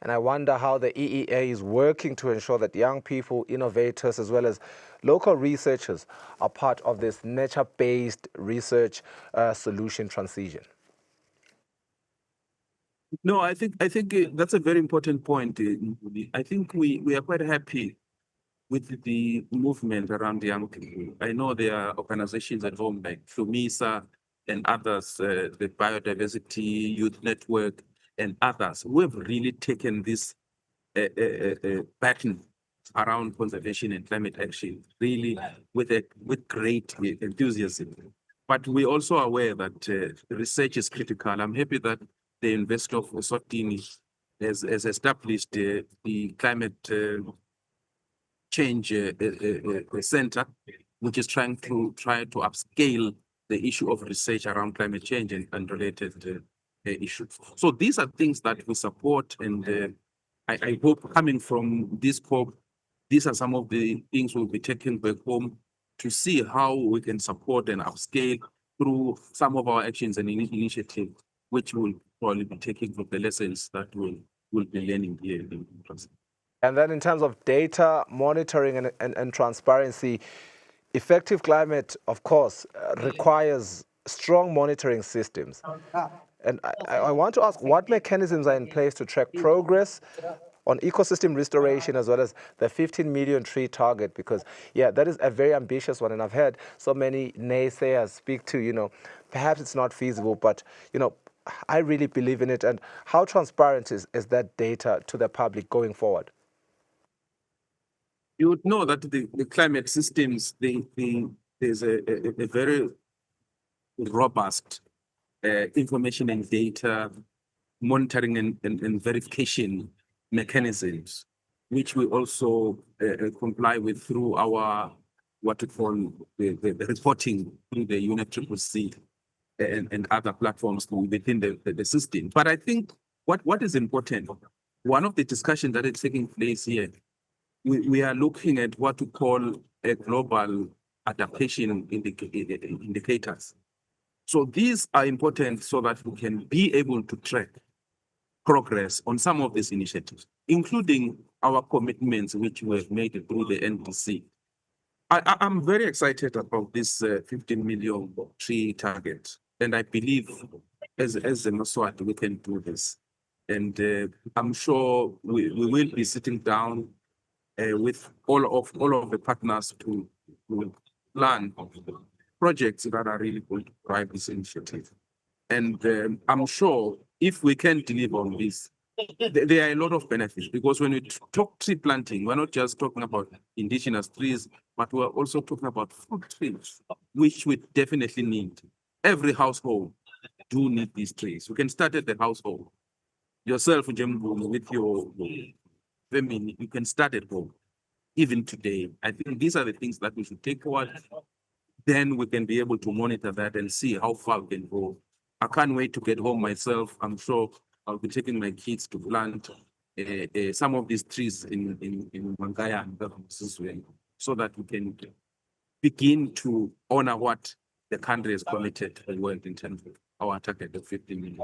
And I wonder how the EEA is working to ensure that young people, innovators, as well as local researchers are part of this nature-based research solution transition. No, I think that's a very important point. I think we are quite happy with the movement around young people. I know there are organizations at home like FUMISA and others, the Biodiversity Youth Network and others, who have really taken this pattern around conservation and climate action really with great enthusiasm. But we're also aware that research is critical. I'm happy that the University of Eswatini has established the climate change center, which is trying to upscale the issue of research around climate change and related issues. So these are things that we support, and I hope coming from this COP, these are some of the things we'll be taking back home to see how we can support and upscale through some of our actions and initiatives, which we'll probably be taking from the lessons that we'll be learning here in Brazil. And then in terms of data monitoring and transparency, effective climate, of course, requires strong monitoring systems. And I want to ask, what mechanisms are in place to track progress on ecosystem restoration as well as the 15 million tree target? Because, yeah, that is a very ambitious one. And I've heard so many naysayers speak to, perhaps it's not feasible, but, I really believe in it. And how transparent is that data to the public going forward? You would know that the climate systems, there's a very robust information and data monitoring and verification mechanisms, which we also comply with through our, what we call the reporting through the UNFCCC and other platforms within the system. But I think what is important, one of the discussions that is taking place here, we are looking at what we call a global adaptation indicators. So these are important so that we can be able to track progress on some of these initiatives, including our commitments which were made through the NDC. I'm very excited about this 15 million tree target, and I believe as a Maswat we can do this. And I'm sure we will be sitting down with all of the partners to plan projects that are really going to drive this initiative. And I'm sure if we can deliver on this, there are a lot of benefits, because when we talk tree planting, we're not just talking about indigenous trees, but we're also talking about fruit trees, which we definitely need. Every household do need these trees. You can start at the household. Yourself, Jembu, with your family, you can start at home. Even today, I think these are the things that we should take forward. Then we can be able to monitor that and see how far we can go. I can't wait to get home myself. I'm sure I'll be taking my kids to plant some of these trees in Mangaya and Suswe, so that we can begin to honor what the country has committed to the world in terms of our target of 15 million.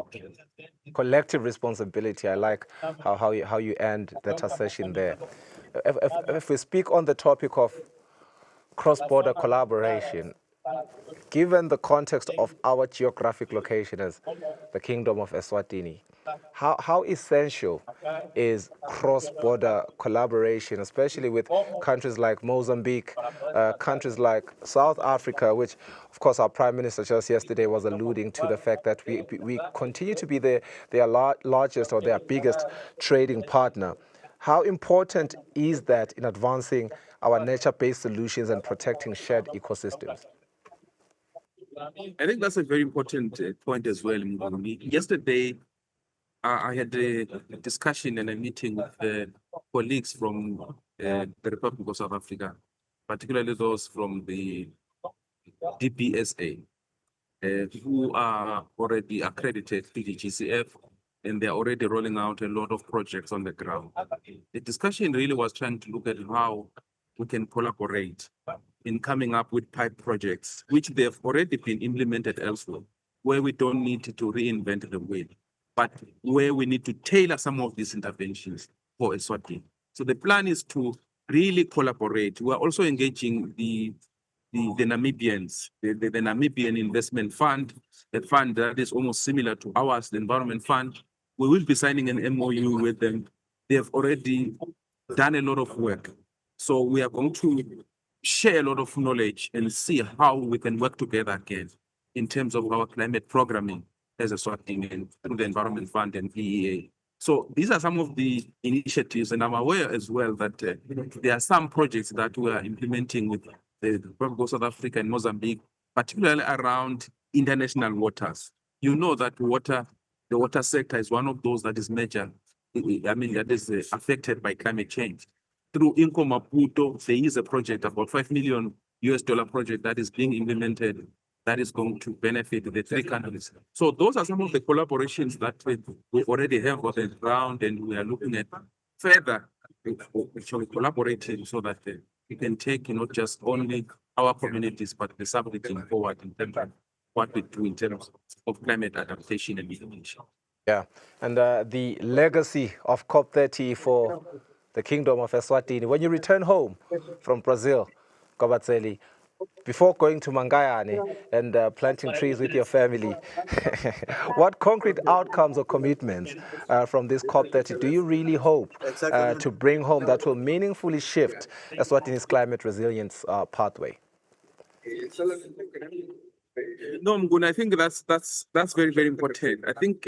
Collective responsibility. I like how you end that assertion there. If we speak on the topic of cross-border collaboration, given the context of our geographic location as the Kingdom of Eswatini, how essential is cross-border collaboration, especially with countries like Mozambique, countries like South Africa, which, of course, our Prime Minister just yesterday was alluding to the fact that we continue to be their largest or their biggest trading partner. How important is that in advancing our nature-based solutions and protecting shared ecosystems? I think that's a very important point as well. Yesterday, I had a discussion and a meeting with colleagues from the Republic of South Africa, particularly those from the DPSA, who are already accredited to the GCF, and they're already rolling out a lot of projects on the ground. The discussion really was trying to look at how we can collaborate in coming up with pipe projects, which they've already been implemented elsewhere, where we don't need to reinvent the wheel. but where we need to tailor some of these interventions for Eswatini. So the plan is to really collaborate. We are also engaging the Namibians, the Namibian Investment Fund, a fund that is almost similar to ours, the Environment Fund. We will be signing an MOU with them. They have already done a lot of work. So we are going to share a lot of knowledge and see how we can work together again in terms of our climate programming as a sorting and through the Environment Fund and EEA. So these are some of the initiatives, and I'm aware as well that there are some projects that we are implementing with the Republic of South Africa and Mozambique, particularly around international waters. You know that the water sector is one of those that is major, that is affected by climate change. Through Inco Maputo, there is a project, about $5 million project that is being implemented that is going to benefit the three countries. So those are some of the collaborations that we already have on the ground, and we are looking at further actually collaborating so that we can take not just only our communities, but the sub-region forward in terms of what we do in terms of climate adaptation and mitigation. Yeah, and the legacy of COP30 for the Kingdom of Eswatini. When you return home from Brazil, Kobatseli, before going to Mangayane and planting trees with your family, what concrete outcomes or commitments from this COP30 do you really hope to bring home that will meaningfully shift Eswatini's climate resilience pathway? No, Mguna, I think that's very, very important. I think,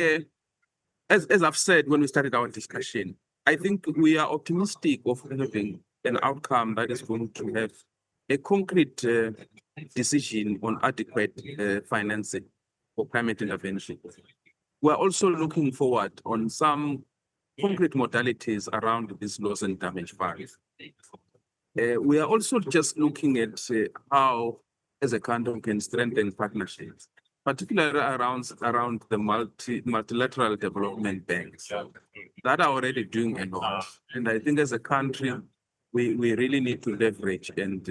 as I've said when we started our discussion, I think we are optimistic of having an outcome that is going to have a concrete decision on adequate financing for climate intervention. We're also looking forward on some concrete modalities around these loss and damage funds. We are also just looking at how, as a country, we can strengthen partnerships, particularly around the multilateral development banks that are already doing a lot. And I think as a country, we really need to leverage and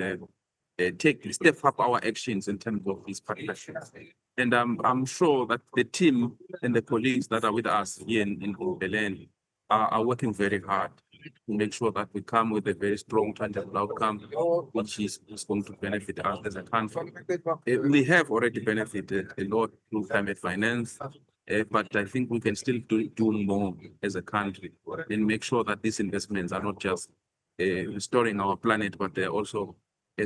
step up our actions in terms of these partnerships. And I'm sure that the team and the colleagues that are with us here in Belen are working very hard to make sure that we come with a very strong, tangible outcome, which is going to benefit us as a country. We have already benefited a lot through climate finance, but I think we can still do more as a country and make sure that these investments are not just restoring our planet, but they're also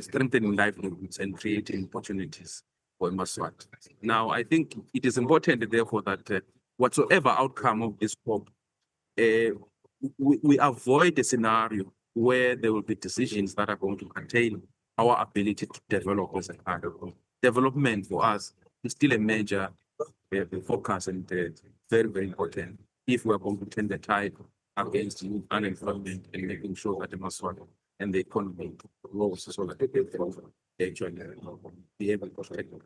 strengthening livelihoods and creating opportunities for Maswat. Now, I think it is important, therefore, that whatsoever outcome of this COP, we avoid a scenario where there will be decisions that are going to contain our ability to develop as a country. Development for us is still a major focus and very, very important if we are going to turn the tide against youth unemployment and making sure that the Maswat and the economy grows so that they can actually be able to protect them.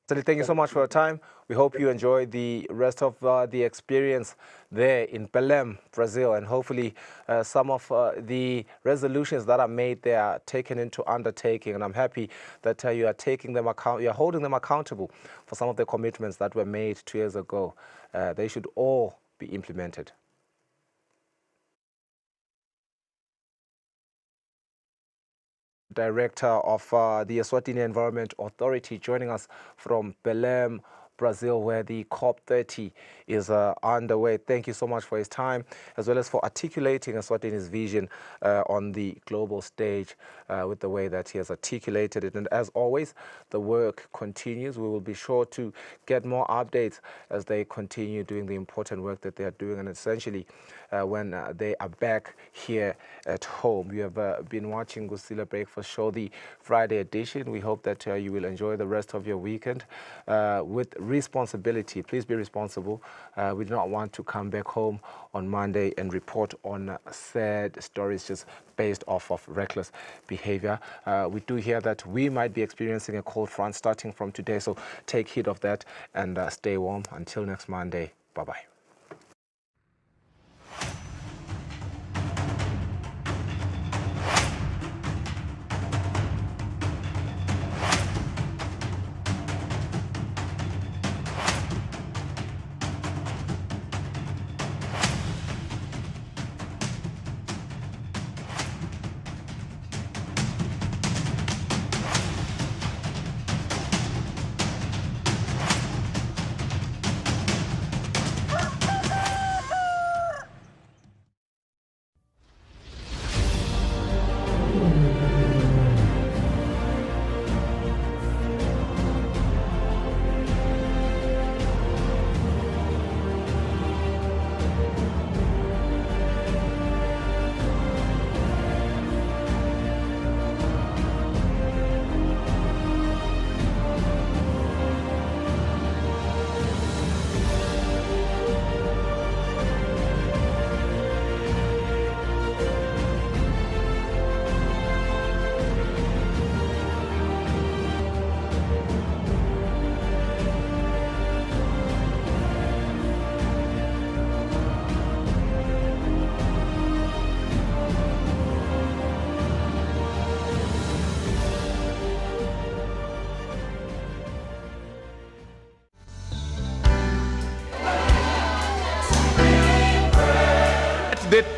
Thank you so much for your time. We hope you enjoy the rest of the experience there in Belém, Brazil, and hopefully some of the resolutions that are made there are taken into undertaking. And I'm happy that you are taking them you're holding them accountable for some of the commitments that were made 2 years ago. They should all be implemented. Director of the Eswatini Environment Authority, joining us from Belém, Brazil, where the COP30 is underway. Thank you so much for his time, as well as for articulating Eswatini's vision on the global stage with the way that he has articulated it. And as always, the work continues. We will be sure to get more updates as they continue doing the important work that they are doing, and essentially when they are back here at home. You have been watching Kusile Breakfast Show, the Friday edition. We hope that you will enjoy the rest of your weekend with responsibility. Please be responsible. We do not want to come back home on Monday and report on sad stories just based off of reckless behavior. We do hear that we might be experiencing a cold front starting from today, so take heed of that and stay warm. Until next Monday, bye-bye.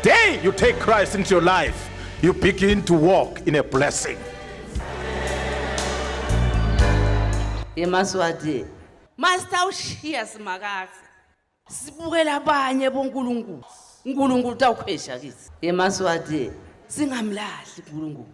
day you take Christ into your life, you begin to walk in a blessing. Emaswati Master ushiya simakazi sibukela abanye bonkulunkulu uNkulunkulu tawukhwesha kithi emaswati singamlahli uNkulunkulu